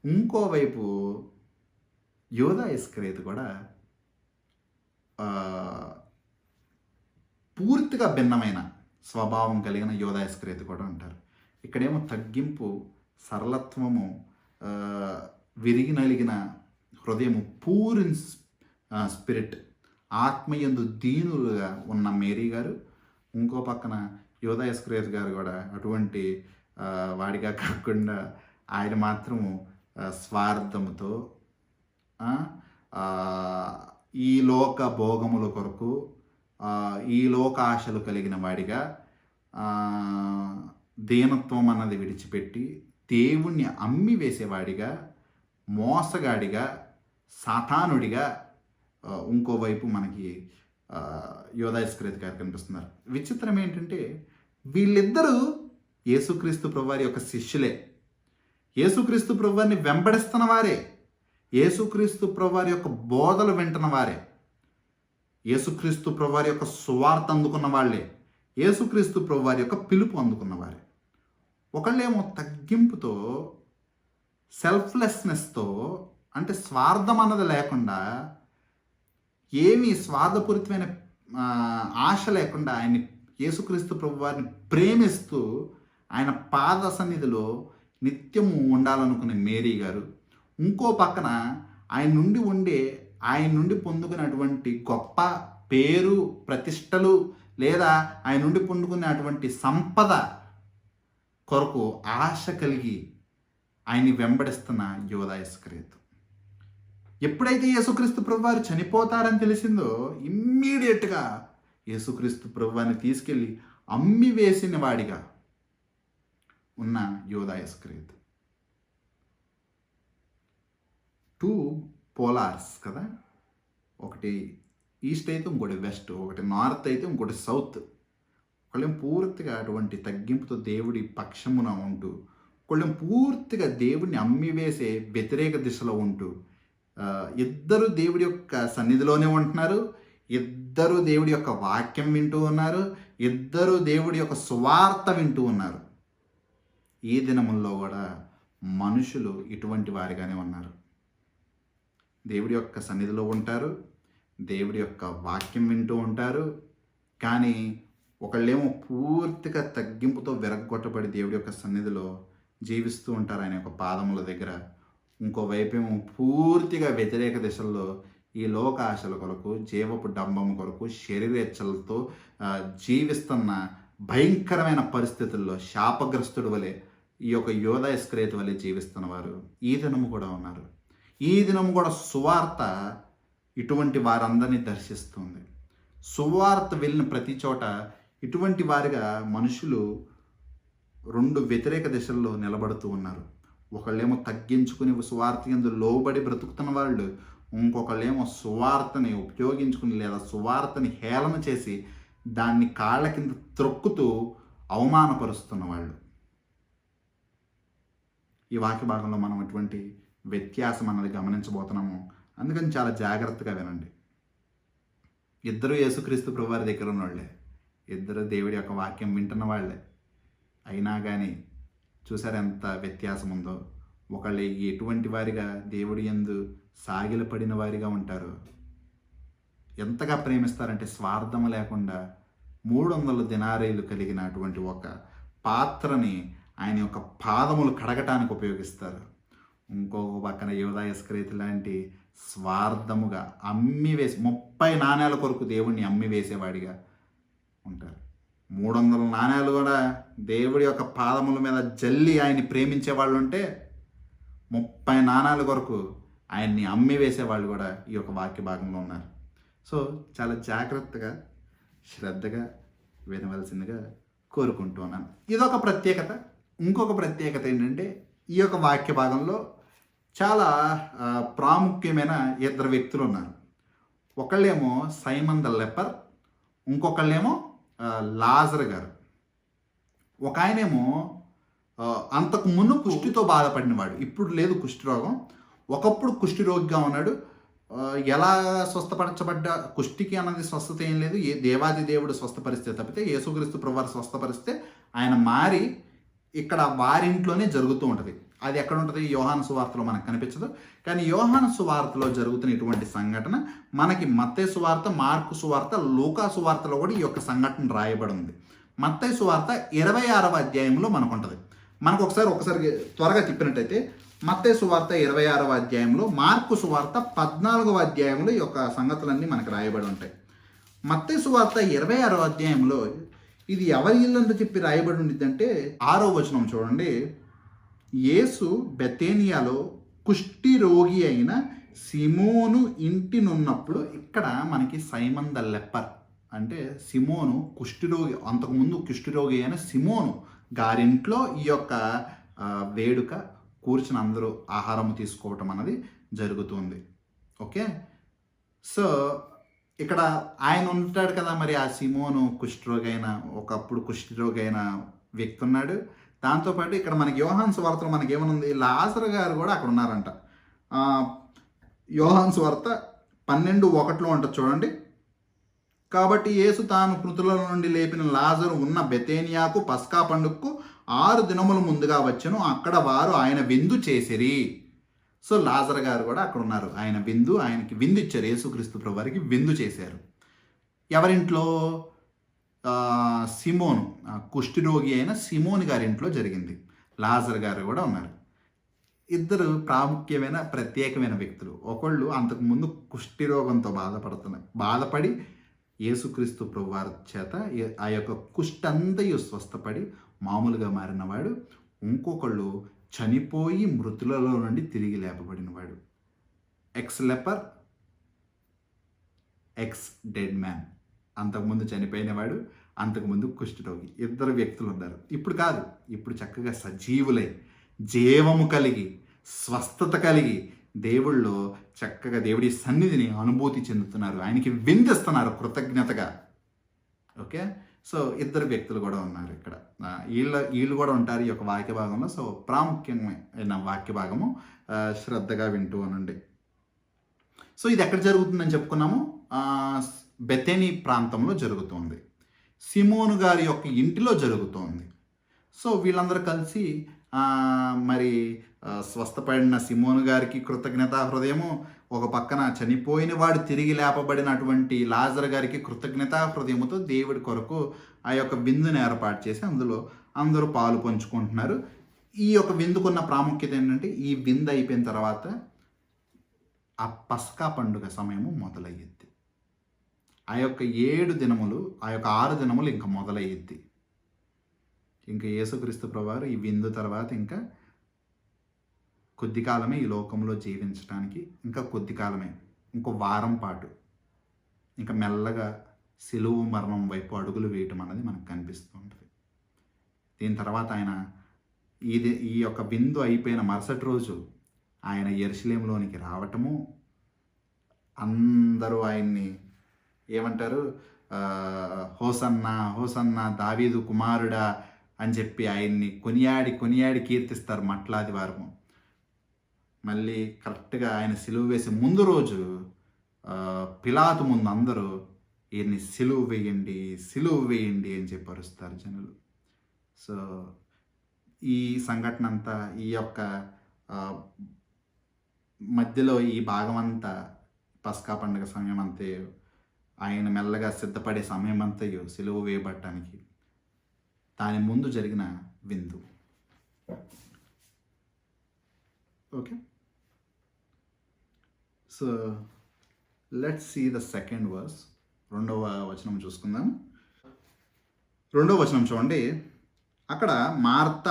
ఇంకోవైపు యోధా ఇస్కరేతు కూడా పూర్తిగా భిన్నమైన స్వభావం కలిగిన యోధా ఇస్కరేతు కూడా ఉంటారు. ఇక్కడేమో తగ్గింపు, సరళత్వము, విరిగి నలిగిన హృదయము, పూర్ ఇన్ స్పిరిట్, ఆత్మయందు దీనులుగా ఉన్న మేరీ గారు. ఇంకో పక్కన యోధా ఇస్కరేతు గారు కూడా అటువంటి వాడిగా కాకుండా ఆయన మాత్రము స్వార్థముతో, ఈ లోక భోగముల కొరకు, ఈ లోక ఆశలు కలిగిన వాడిగా, దీనత్వం అన్నది విడిచిపెట్టి దేవుణ్ణి అమ్మి వేసేవాడిగా, మోసగాడిగా, సాతానుడిగా ఇంకోవైపు మనకి యోధా ఇస్కరేతు గారు కనిపిస్తున్నారు. విచిత్రం ఏంటంటే, వీళ్ళిద్దరూ యేసుక్రీస్తు ప్రభువారి యొక్క శిష్యులే, యేసుక్రీస్తు ప్రభువారిని వెంబడిస్తున్న వారే, యేసుక్రీస్తు ప్రభువారి యొక్క బోధలు వింటున్న వారే, యేసుక్రీస్తు ప్రభువారి యొక్క సువార్త అందుకున్న వాళ్ళే, యేసుక్రీస్తు ప్రభువారి యొక్క పిలుపు అందుకున్న వారే. ఒకళ్ళేమో తగ్గింపుతో, సెల్ఫ్లెస్నెస్తో, అంటే స్వార్థం అన్నది లేకుండా, ఏమీ స్వార్థపూరితమైన ఆశ లేకుండా ఆయన్ని, యేసుక్రీస్తు ప్రభువారిని ప్రేమిస్తూ ఆయన పాద సన్నిధిలో నిత్యము ఉండాలనుకునే మేరీ గారు. ఇంకో పక్కన ఆయన నుండి పొందుకున్నటువంటి గొప్ప పేరు, ప్రతిష్టలు, లేదా ఆయన నుండి పొందుకున్నటువంటి సంపద కొరకు ఆశ కలిగి ఆయన్ని వెంబడిస్తున్న యోధా ఇస్కరేతు. ఎప్పుడైతే యేసుక్రీస్తు ప్రభువారు చనిపోతారని తెలిసిందో, ఇమ్మీడియట్గా యేసుక్రీస్తు ప్రభువాన్ని తీసుకెళ్ళి అమ్మి వేసిన వాడిగా ఉన్న యోధా ఇస్కరియోతు. 2 పోలార్స్ కదా, ఒకటి ఈస్ట్ అయితే ఇంకోటి వెస్ట్, ఒకటి నార్త్ అయితే ఇంకోటి సౌత్. ఒకళ్ళేం పూర్తిగా అటువంటి తగ్గింపుతో దేవుడి పక్షమున ఉంటూ, ఒకళ్ళేం పూర్తిగా దేవుడిని అమ్మివేసే వ్యతిరేక దిశలో ఉంటూ, ఇద్దరు దేవుడి యొక్క సన్నిధిలోనే ఉంటున్నారు, ఇద్దరు దేవుడి యొక్క వాక్యం వింటూ ఉన్నారు, ఇద్దరు దేవుడి యొక్క సువార్త వింటూ ఉన్నారు. ఈ దినముల్లో కూడా మనుషులు ఇటువంటి వారిగానే ఉన్నారు. దేవుడి యొక్క సన్నిధిలో ఉంటారు, దేవుడి యొక్క వాక్యం వింటూ ఉంటారు, కానీ ఒకళ్ళేమో పూర్తిగా తగ్గింపుతో విరగ్గొట్టబడి దేవుడి యొక్క సన్నిధిలో జీవిస్తూ ఉంటారు ఆయన యొక్క పాదముల దగ్గర. ఇంకోవైపేమో పూర్తిగా వ్యతిరేక దిశల్లో ఈ లోక ఆశల కొరకు, జీవపు డంబము కొరకు, శరీరేచ్ఛలతో జీవిస్తున్న భయంకరమైన పరిస్థితుల్లో శాపగ్రస్తుడు వలె, ఈ యొక్క యోధా ఇస్కరియోతు వలె జీవిస్తున్న వారు ఈ దినము కూడా ఉన్నారు. ఈ దినము కూడా సువార్త ఇటువంటి వారందరినీ దర్శిస్తుంది. సువార్త వెళ్ళిన ప్రతి చోట ఇటువంటి వారిగా మనుషులు 2 వ్యతిరేక దిశల్లో నిలబడుతూ ఉన్నారు. ఒకళ్ళేమో తగ్గించుకుని సువార్త యందు లోబడి బ్రతుకుతున్న వాళ్ళు, ఇంకొకళ్ళేమో సువార్తని ఉపయోగించుకుని లేదా సువార్తని హేళన చేసి దాన్ని కాళ్ళ కింద త్రొక్కుతూ అవమానపరుస్తున్న వాళ్ళు. ఈ వాక్య భాగంలో మనం అటువంటి వ్యత్యాసం అన్నది గమనించబోతున్నాము. అందుకని చాలా జాగ్రత్తగా వినండి. ఇద్దరు యేసుక్రీస్తు ప్రభువారి దగ్గర ఉన్నవాళ్ళే, ఇద్దరు దేవుడి యొక్క వాక్యం వింటున్న వాళ్ళే, అయినా కానీ చూసారు ఎంత వ్యత్యాసం ఉందో. ఒకళ్ళు ఎటువంటి వారిగా దేవుడి యందు సాగిలపడిన వారిగా ఉంటారు, ఎంతగా ప్రేమిస్తారంటే స్వార్థం లేకుండా 300 దినారీలు కలిగిన అటువంటి ఒక పాత్రని ఆయన యొక్క పాదములు కడగటానికి ఉపయోగిస్తారు. ఇంకొక పక్కన యోధా ఇస్కరియోతు లాంటి స్వార్థముగా అమ్మివేసి 30 నాణ్యాల కొరకు దేవుడిని అమ్మివేసేవాడిగా ఉంటారు. 300 నాణ్యాలు కూడా దేవుడి యొక్క పాదముల మీద జల్లి ఆయన్ని ప్రేమించే వాళ్ళు ఉంటే, 30 నాణ్యాల కొరకు ఆయన్ని అమ్మివేసేవాళ్ళు కూడా ఈ యొక్క వాక్య భాగంలో ఉన్నారు. సో చాలా జాగ్రత్తగా శ్రద్ధగా వినవలసిందిగా కోరుకుంటున్నాను. ఇదొక ప్రత్యేకత. ఇంకొక ప్రత్యేకత ఏంటంటే, ఈ యొక్క వాక్య భాగంలో చాలా ప్రాముఖ్యమైన 2 వ్యక్తులు ఉన్నారు. ఒకళ్ళేమో సైమన్ ద లెపర్, ఇంకొకళ్ళేమో లాజర్ గారు. ఒక ఆయనేమో అంతకు ముందు కుష్టితో బాధపడినవాడు, ఇప్పుడు లేదు కుష్ఠరోగం. ఒకప్పుడు కుష్ఠరోగిగా ఉన్నాడు. ఎలా స్వస్థపరచబడ్డ, కుష్టికి అన్నది స్వస్థత ఏం లేదు, ఏ దేవాది దేవుడు స్వస్థపరిస్తే తప్పితే, యేసుక్రీస్తు ప్రభువారు స్వస్థపరిస్తే ఆయన మారి ఇక్కడ వారింట్లోనే జరుగుతూ ఉంటుంది. అది ఎక్కడ ఉంటుంది? యోహాను సువార్తలో మనకు కనిపించదు. కానీ యోహాను సువార్తలో జరుగుతున్న ఇటువంటి సంఘటన మనకి మత్తయి సువార్త, మార్కు సువార్త, లూకా సువార్తలో కూడా ఈ యొక్క సంఘటన రాయబడి ఉంది. మత్తయి సువార్త 26వ అధ్యాయంలో మనకు ఉంటుంది. మనకు ఒకసారి త్వరగా తిప్పినట్టయితే మత్తయి సువార్త 26వ అధ్యాయంలో, మార్కు సువార్త 14వ అధ్యాయంలో ఈ యొక్క సంగతులన్నీ మనకు రాయబడి ఉంటాయి. మత్తయి సువార్త 26వ అధ్యాయంలో ఇది ఎవరి ఇల్లందు చెప్పి రాయబడి ఉండిద్దంటే 6వ వచనం చూడండి. యేసు బెతేనియాలో కుష్టి రోగి అయిన సిమోను ఇంటినున్నప్పుడు, ఇక్కడ మనకి సైమన్ ద లెపర్ అంటే సిమోను కుష్ఠిరోగి, అంతకుముందు కుష్ఠిరోగి అయిన సిమోను గారింట్లో ఈ యొక్క వేడుక కూర్చుని అందరూ ఆహారం తీసుకోవటం అన్నది జరుగుతుంది. ఓకే, సో ఇక్కడ ఆయన ఉంటాడు కదా, మరి ఆ సిమోను కుష్ఠరోగి అయిన, ఒకప్పుడు కుష్ఠరోగి అయిన వ్యక్తి ఉన్నాడు. దాంతోపాటు ఇక్కడ మనకి యోహాను సువార్తలో మనకి ఏమనుంది, లాజరు గారు కూడా అక్కడ ఉన్నారంట. యోహాను సువార్త 12:1 ఉంటుంది చూడండి. కాబట్టి యేసు తాను మృతుల నుండి లేపిన లాజరు ఉన్న బెతేనియాకు పస్కా పండుగకు 6 దినముల ముందుగా వచ్చెను. అక్కడ వారు ఆయన విందు చేసిరి. సో లాజరు గారు కూడా అక్కడ ఉన్నారు. ఆయనకి విందు ఇచ్చారు. యేసుక్రీస్తు ప్రభువారికి విందు చేశారు. ఎవరింట్లో? సిమోను, కుష్ఠరోగి అయిన సిమోని గారింట్లో జరిగింది. లాజరు గారు కూడా ఉన్నారు. ఇద్దరు ప్రాముఖ్యమైన ప్రత్యేకమైన వ్యక్తులు. ఒకళ్ళు అంతకుముందు కుష్ఠరోగంతో బాధపడి యేసుక్రీస్తు ప్రభువారి చేత ఆ యొక్క కుష్ఠంతయు స్వస్థపడి మామూలుగా మారినవాడు. ఇంకొకళ్ళు చనిపోయి మృతులలో నుండి తిరిగి లేపబడినవాడు. Ex leper, ex dead man అంతకుముందు చనిపోయినవాడు, అంతకుముందు కుష్ఠరోగి. ఇద్దరు వ్యక్తులు ఉన్నారు. ఇప్పుడు కాదు, ఇప్పుడు చక్కగా సజీవులై, జీవము కలిగి, స్వస్థత కలిగి, దేవుళ్ళో చక్కగా దేవుడి సన్నిధిని అనుభూతి చెందుతున్నారు. ఆయనకి విందిస్తున్నారు కృతజ్ఞతగా. ఓకే, సో ఇద్దరు వ్యక్తులు కూడా ఉన్నారు ఇక్కడ. వీళ్ళు కూడా ఉంటారు ఈ యొక్క వాక్య భాగంలో. సో ప్రాముఖ్యమైన వాక్య భాగము శ్రద్ధగా వింటూ అనండి. సో ఇది ఎక్కడ జరుగుతుందని చెప్పుకున్నాము? బెతెనీ ప్రాంతంలో జరుగుతుంది. సిమోను గారి యొక్క ఇంటిలో జరుగుతోంది. సో వీళ్ళందరూ కలిసి మరి స్వస్థపడిన సిమోను గారికి కృతజ్ఞతా హృదయము, ఒక పక్కన చనిపోయిన వాడు తిరిగి లేపబడినటువంటి లాజరు గారికి కృతజ్ఞతా హృదయముతో దేవుడి కొరకు ఆ యొక్క విందుని ఏర్పాటు చేసి అందులో అందరూ పాలు పంచుకుంటున్నారు. ఈ యొక్క విందుకున్న ప్రాముఖ్యత ఏంటంటే, ఈ విందు అయిపోయిన తర్వాత ఆ పస్కా పండుగ సమయము మొదలయ్యిద్ది. ఆ యొక్క 7 దినములు, ఆ యొక్క 6 దినములు ఇంకా మొదలయ్యిద్ది. ఇంకా యేసుక్రీస్తు ప్రభువారు ఈ విందు తర్వాత ఇంకా కొద్ది కాలమే ఈ లోకంలో జీవించడానికి, ఇంకా కొద్ది కాలమే, ఇంకో వారం పాటు ఇంకా మెల్లగా సిలువు మరణం వైపు అడుగులు వేయటం అనేది మనకు కనిపిస్తూ ఉంటుంది. దీని తర్వాత ఆయన ఈ యొక్క విందు అయిపోయిన మరుసటి రోజు ఆయన యెరూషలేములోనికి రావటము, అందరూ ఆయన్ని ఏమంటారు, హోసన్నా హోసన్నా దావీదు కుమారుడా అని చెప్పి ఆయన్ని కొనియాడి కీర్తిస్తారు మట్లాది వారము. మళ్ళీ కరెక్ట్గా ఆయన సిలువ వేసి ముందు రోజు పిలాతు ముందు అందరూ ఈయన్ని సిలువ వేయండి అని చెప్పి అరుస్తారు జనులు. సో ఈ సంఘటన అంతా, ఈ యొక్క మధ్యలో ఈ భాగం అంతా, పస్కా పండుగ సమయం అంతే, ఆయన మెల్లగా సిద్ధపడే సమయం అంతయు సిలువ వేయబడటానికి, దాని ముందు జరిగిన విందు. Okay, so let's see the second verse. 2వ వచనం చూసుకుందాం. 2వ వచనం చూడండి. అక్కడ మార్త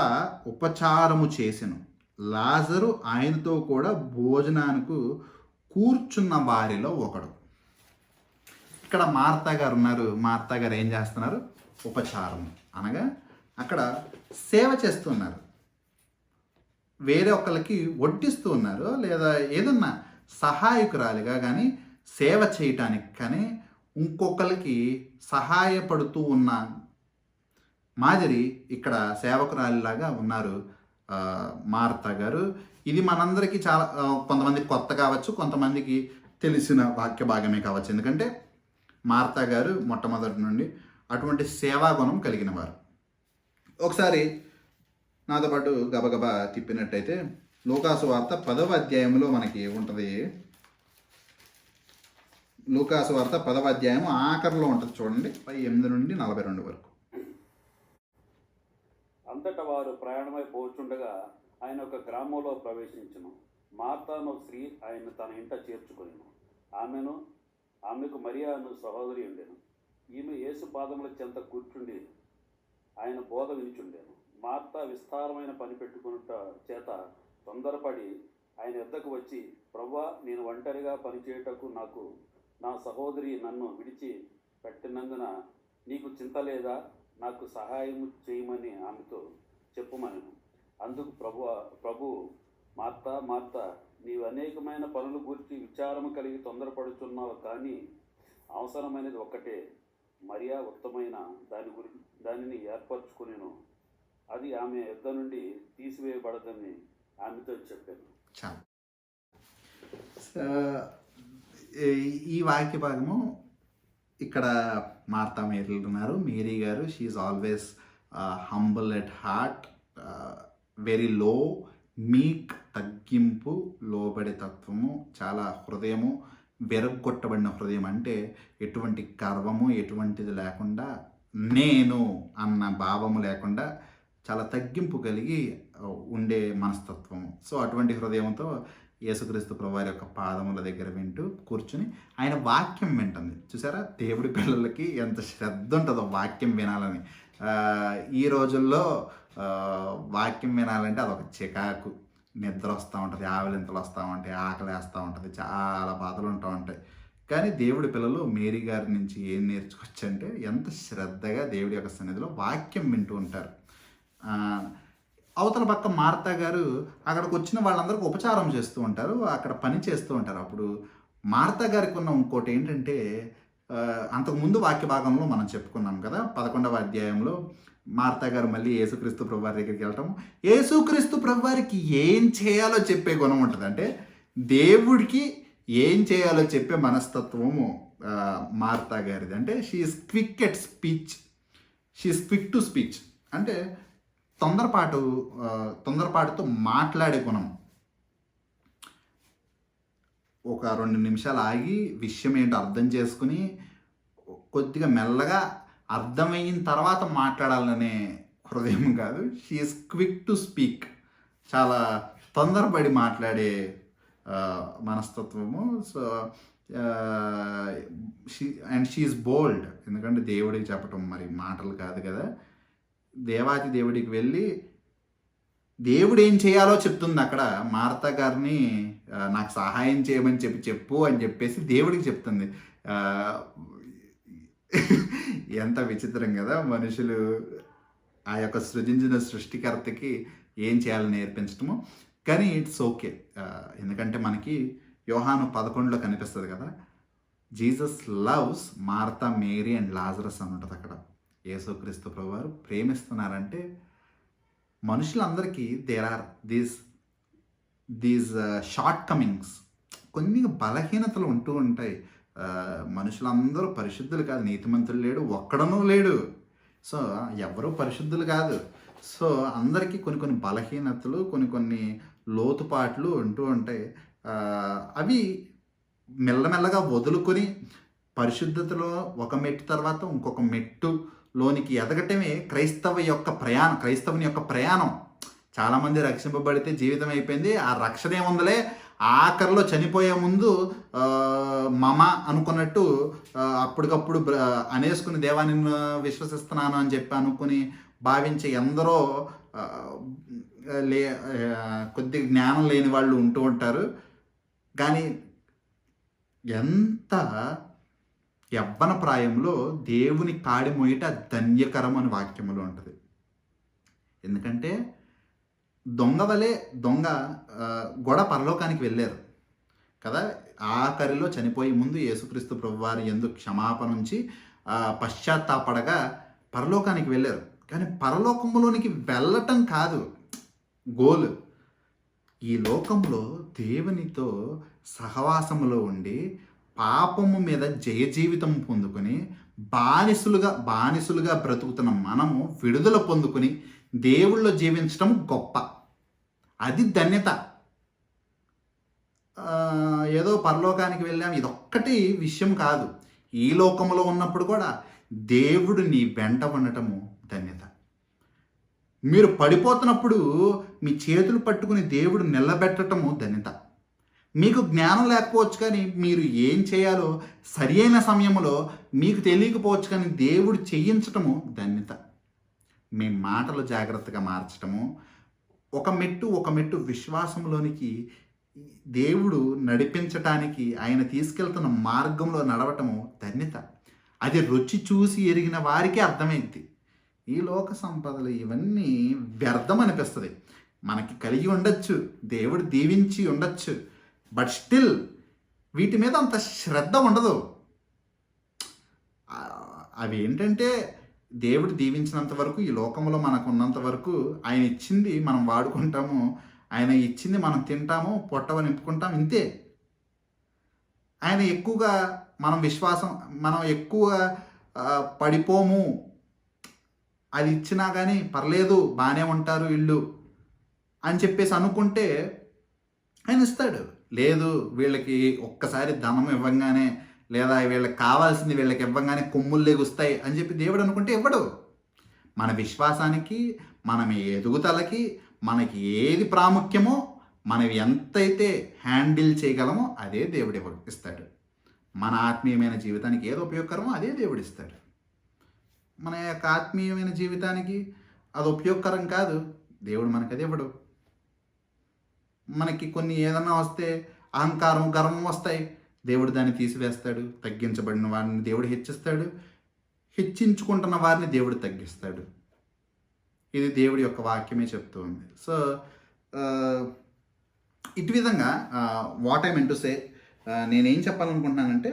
ఉపచారము చేసెను, లాజరు ఆయనతో కూడా భోజనానికి కూర్చున్న వారిలో ఒకడు. ఇక్కడ మార్తా గారు ఉన్నారు. మార్తా గారు ఏం చేస్తున్నారు? ఉపచారం అనగా అక్కడ సేవ చేస్తున్నారు. వేరే ఒకళ్ళకి వడ్డిస్తూ ఉన్నారు, లేదా ఏదన్నా సహాయకురాలిగా కానీ సేవ చేయటానికి కానీ ఇంకొకరికి సహాయపడుతూ ఉన్న మాదిరి ఇక్కడ సేవకురాలిలాగా ఉన్నారు మార్తా గారు. ఇది మనందరికీ చాలా, కొంతమందికి కొత్త కావచ్చు, కొంతమందికి తెలిసిన వాక్య భాగమే కావచ్చు. ఎందుకంటే మార్తా గారు మొట్టమొదటి నుండి అటువంటి సేవాగుణం కలిగిన వారు. ఒకసారి నాతో పాటు గబగబా తిప్పినట్టయితే లూకాసు వార్త 10వ అధ్యాయంలో మనకి ఉంటుంది. లూకాసు వార్త 10వ అధ్యాయం ఆఖరిలో ఉంటుంది చూడండి, 8 నుండి 42 వరకు. అంతటా వారు ప్రయాణమై పోచుండగా ఆయన ఒక గ్రామంలో ప్రవేశించును. మార్తాను స్త్రీ ఆయన తన ఇంట చేర్చుకొనిను. ఆమెకు మరియా అను సహోదరి ఉండెను. ఈమె యేసు పాదముల చెంత కూర్చుండి ఆయన బోధ వినిచుండెను. మార్తా విస్తారమైన పని పెట్టుకునుట చేత తొందరపడి ఆయన యొద్దకు వచ్చి, ప్రభువా, నేను ఒంటరిగా పనిచేయుటకు నాకు నా సహోదరి నన్ను విడిచి పెట్టినందున నీకు చింత లేదా? నాకు సహాయం చేయమని ఆమెతో చెప్పుమనెను. అందుకు ప్రభు మార్తా మార్తా, నీవు అనేకమైన పనులు గూర్చి విచారము కలిగి తొందరపడుచున్నావు, కానీ అవసరమైనది ఒక్కటే. మరియా ఉత్తమైన దానిని ఏర్పరచుకునేను, అది ఆమె యొద్ద నుండి తీసివేయబడదని ఆమెతో చెప్పాను. ఈ వాక్య భాగము ఇక్కడ మార్తా మేరీ ఉన్నారు. మేరీ గారు, she's always humble at heart, very low, meek, తగ్గింపు, లోబడే తత్వము, చాలా హృదయము వెరగొట్టబడిన హృదయం. అంటే ఎటువంటి గర్వము ఎటువంటిది లేకుండా, నేను అన్న భావము లేకుండా చాలా తగ్గింపు కలిగి ఉండే మనస్తత్వము. సో అటువంటి హృదయంతో యేసుక్రీస్తు ప్రభువారి యొక్క పాదముల దగ్గర వింటూ కూర్చుని ఆయన వాక్యం వింటుంది. చూసారా, దేవుడి పిల్లలకి ఎంత శ్రద్ధ ఉంటుందో వాక్యం వినాలని. ఈ రోజుల్లో వాక్యం వినాలంటే అదొక చికాకు, నిద్ర వస్తూ ఉంటుంది, ఆవలింతలు వస్తూ ఉంటాయి, ఆకలి వేస్తూ ఉంటుంది, చాలా బాధలు ఉంటూ ఉంటాయి. కానీ దేవుడి పిల్లలు మేరీ గారి నుంచి ఏం నేర్చుకోవచ్చు అంటే ఎంత శ్రద్ధగా దేవుడి యొక్క సన్నిధిలో వాక్యం వింటూ ఉంటారు. ఆ, అవతల పక్క మార్తా గారు అక్కడికి వచ్చిన వాళ్ళందరికీ ఉపచారం చేస్తూ ఉంటారు, అక్కడ పని చేస్తూ ఉంటారు. అప్పుడు మార్తా గారికి ఉన్న ఇంకోటి ఏంటంటే, అంతకుముందు వాక్య భాగంలో మనం చెప్పుకున్నాం కదా, 11వ అధ్యాయంలో మార్తా గారు మళ్ళీ యేసుక్రీస్తు ప్రభువారి దగ్గరికి వెళ్ళటం, యేసుక్రీస్తు ప్రభువారికి ఏం చేయాలో చెప్పే గుణం ఉంటుంది. అంటే దేవుడికి ఏం చేయాలో చెప్పే మనస్తత్వము మార్తా గారిది. అంటే she's quick at speech, she's quick to speech. అంటే తొందరపాటుతో మాట్లాడే గుణం. ఒక 2 నిమిషాలు ఆగి విషయం ఏంటో అర్థం చేసుకుని కొద్దిగా మెల్లగా అర్థమైన తర్వాత మాట్లాడాలనే హృదయం కాదు. She's quick to speak. చాలా తొందరపడి మాట్లాడే మనస్తత్వము. సో షీఈస్ బోల్డ్. ఎందుకంటే దేవుడికి చెప్పటం మరి మాటలు కాదు కదా, దేవాతి దేవుడికి వెళ్ళి దేవుడు ఏం చేయాలో చెప్తుంది. అక్కడ మార్తా గారిని నాకు సహాయం చేయమని చెప్పు అని చెప్పేసి దేవుడికి చెప్తుంది. ఎంత విచిత్రం కదా, మనుషులు ఆ యొక్క సృజించిన సృష్టికర్తకి ఏం చేయాలని నేర్పించటము. కానీ ఇట్స్ ఓకే, ఎందుకంటే మనకి యోహాను 11లో కనిపిస్తుంది కదా, Jesus loves Martha, Mary and Lazarus అని ఉంటుంది. అక్కడ యేసుక్రీస్తు ప్రభువారు ప్రేమిస్తున్నారంటే మనుషులందరికీ there are these shortcomings, కొన్ని బలహీనతలు ఉంటూ ఉంటాయి. మనుషులందరూ పరిశుద్ధులు కాదు, నీతిమంతులు లేడు, ఒక్కడనూ లేడు. సో ఎవరూ పరిశుద్ధులు కాదు. సో అందరికీ కొన్ని బలహీనతలు, కొన్ని లోతుపాట్లు ఉంటూ ఉంటాయి. అవి మెల్లమెల్లగా వదులుకొని పరిశుద్ధతలో ఒక మెట్టు తర్వాత ఇంకొక మెట్టులోనికి ఎదగటమే క్రైస్తవుని యొక్క ప్రయాణం. చాలామంది రక్షింపబడితే జీవితం అయిపోయింది, ఆ రక్షణ ఏముందలే, ఆఖరిలో చనిపోయే ముందు మమ అనుకున్నట్టు అప్పటికప్పుడు అనేసుకుని దేవాన్ని విశ్వసిస్తున్నాను అని చెప్పి అనుకుని భావించే ఎందరో కొద్ది జ్ఞానం లేని వాళ్ళు ఉంటూ ఉంటారు. కానీ ఎంత యవ్వన ప్రాయంలో దేవుని కాడి మోయట ధన్యకరం అని వాక్యములో ఉంటుంది. ఎందుకంటే దొంగ గొడ పరలోకానికి వెళ్ళారు కదా, ఆఖరిలో చనిపోయే ముందు యేసుక్రీస్తు ప్రభువారి యందు క్షమాపణ నుంచి పశ్చాత్తాపడగా పరలోకానికి వెళ్ళారు. కానీ పరలోకంలోనికి వెళ్ళటం కాదు గోల్, ఈ లోకంలో దేవునితో సహవాసములో ఉండి పాపము మీద జయ జీవితం పొందుకొని బానిసులుగా బ్రతుకుతున్న మనము విడుదల పొందుకొని దేవుళ్ళో జీవించడం గొప్ప, అది ధన్యత. ఏదో పరలోకానికి వెళ్ళాము ఇదొక్కటి విషయం కాదు, ఈ లోకంలో ఉన్నప్పుడు కూడా దేవుడు నీ వెంట ఉండటము ధన్యత. మీరు పడిపోతున్నప్పుడు మీ చేతులు పట్టుకుని దేవుడు నిలబెట్టడము ధన్యత. మీకు జ్ఞానం లేకపోవచ్చు కానీ మీరు ఏం చేయాలో సరి అయిన సమయంలో మీకు తెలియకపోవచ్చు కానీ దేవుడు చేయించటము ధన్యత. మీ మాటలు జాగ్రత్తగా మార్చటము, ఒక మెట్టు విశ్వాసంలోనికి దేవుడు నడిపించటానికి ఆయన తీసుకెళ్తున్న మార్గంలో నడవటము ధన్యత. అది రుచి చూసి ఎరిగిన వారికే అర్థమైంది. ఈ లోక సంపదలు ఇవన్నీ వ్యర్థం అనిపిస్తుంది. మనకి కలిగి ఉండొచ్చు, దేవుడు దీవించి ఉండొచ్చు, బట్ స్టిల్ వీటి మీద అంత శ్రద్ధ ఉండదు. అవి ఏంటంటే దేవుడు దీవించినంత వరకు, ఈ లోకంలో మనకు ఉన్నంత వరకు ఆయన ఇచ్చింది మనం వాడుకుంటాము, ఆయన ఇచ్చింది మనం తింటాము, పొట్టవ నింపుకుంటాం, ఇంతే. ఆయన ఎక్కువగా మనం ఎక్కువ పడిపోము, అది ఇచ్చినా కానీ పర్లేదు బాగానే ఉంటారు వీళ్ళు అని చెప్పేసి అనుకుంటే ఆయన ఇస్తాడు. లేదు వీళ్ళకి ఒక్కసారి ధనం ఇవ్వగానే, లేదా వీళ్ళకి కావాల్సింది వీళ్ళకి ఇవ్వగానే కొమ్ములు లెగుస్తాయి అని చెప్పి దేవుడు అనుకుంటే ఇవ్వడు. మన విశ్వాసానికి, మన ఎదుగుదలకి మనకి ఏది ప్రాముఖ్యమో, మనం ఎంతైతే హ్యాండిల్ చేయగలమో అదే దేవుడు ఇస్తాడు. మన ఆత్మీయమైన జీవితానికి ఏది ఉపయోగకరమో అదే దేవుడు ఇస్తాడు. మన యొక్క ఆత్మీయమైన జీవితానికి అది ఉపయోగకరం కాదు, దేవుడు మనకి అది ఇవ్వడు. మనకి కొన్ని ఏదన్నా వస్తే అహంకారం, గర్వం వస్తాయి, దేవుడు దాన్ని తీసివేస్తాడు. తగ్గించబడిన వారిని దేవుడు హెచ్చిస్తాడు, హెచ్చించుకుంటున్న వారిని దేవుడు తగ్గిస్తాడు. ఇది దేవుడి యొక్క వాక్యమే చెప్తూ ఉంది. సో ఇటు విధంగా what I meant to say, నేనేం చెప్పాలనుకుంటున్నానంటే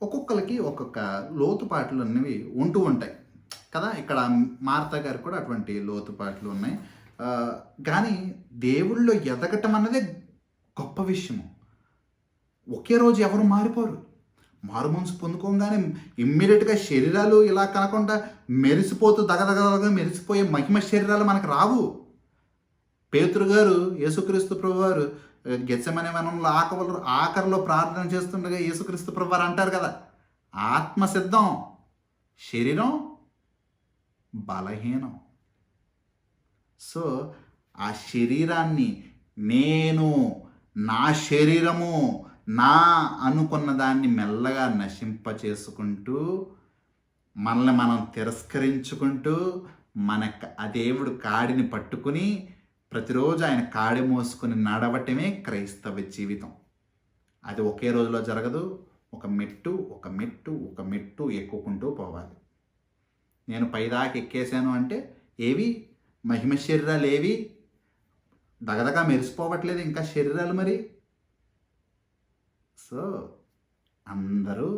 ఒక్కొక్కరికి ఒక్కొక్క లోతుపాట్లు అనేవి ఉంటూ ఉంటాయి కదా. ఇక్కడ మార్తా గారికి కూడా అటువంటి లోతుపాట్లు ఉన్నాయి. కానీ దేవుళ్ళో ఎదగటం అన్నదే గొప్ప విషయము. ఒకే రోజు ఎవరు మారిపోరు. మారు మనసు పొందుకోగానే ఇమ్మీడియట్గా శరీరాలు ఇలా కాకుండా మెరిసిపోతూ దగదగదగా మెరిసిపోయే మహిమ శరీరాలు మనకు రావు. పేతురు గారు యేసుక్రీస్తు ప్రభువారు గెత్సెమనే వనంలో ఆఖరిలో ప్రార్థన చేస్తుండగా యేసుక్రీస్తు ప్రభువారు అంటారు కదా, ఆత్మ సిద్ధం, శరీరం బలహీనం. సో ఆ శరీరాన్ని నేను, నా శరీరము, నా అనుకున్న దాన్ని మెల్లగా నశింపచేసుకుంటూ మనల్ని మనం తిరస్కరించుకుంటూ ఆ దేవుడు కాడిని పట్టుకుని ప్రతిరోజు ఆయన కాడి మోసుకుని నడవటమే క్రైస్తవ జీవితం. అది ఒకే రోజులో జరగదు. ఒక మెట్టు ఒక మెట్టు ఒక మెట్టు ఎక్కుకుంటూ పోవాలి. నేను పైదాకా ఎక్కేసాను అంటే ఏవి మహిమ శరీరాలు ఏవి దగదగా మెరిసిపోవట్లేదు ఇంకా శరీరాలు మరి. సో అందరూ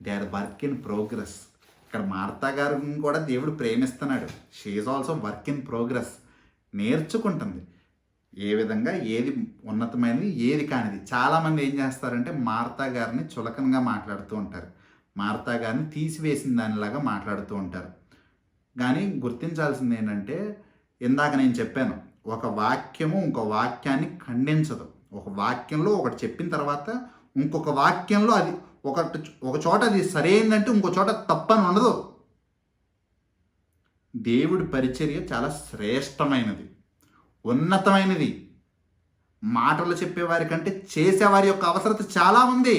they are work in progress. ఇక్కడ మార్తా గారిని కూడా దేవుడు ప్రేమిస్తున్నాడు. She is also work in progress. నేర్చుకుంటుంది ఏ విధంగా ఏది ఉన్నతమైనది ఏది కానిది. చాలామంది ఏం చేస్తారంటే మార్తా గారిని చులకనగా మాట్లాడుతూ ఉంటారు, మార్తా గారిని తీసివేసిన దానిలాగా మాట్లాడుతూ ఉంటారు. కానీ గుర్తించాల్సింది ఏంటంటే, ఇందాక నేను చెప్పాను, ఒక వాక్యము ఇంకో వాక్యాన్ని ఖండించదు. ఒక వాక్యంలో ఒకటి చెప్పిన తర్వాత ఇంకొక వాక్యంలో అది ఒక చోట అది సరైందంటే ఇంకో చోట తప్పని ఉండదు. దేవుడి పరిచర్య చాలా శ్రేష్టమైనది, ఉన్నతమైనది. మాటలు చెప్పేవారి కంటే చేసేవారి యొక్క అవసరత చాలా ఉంది.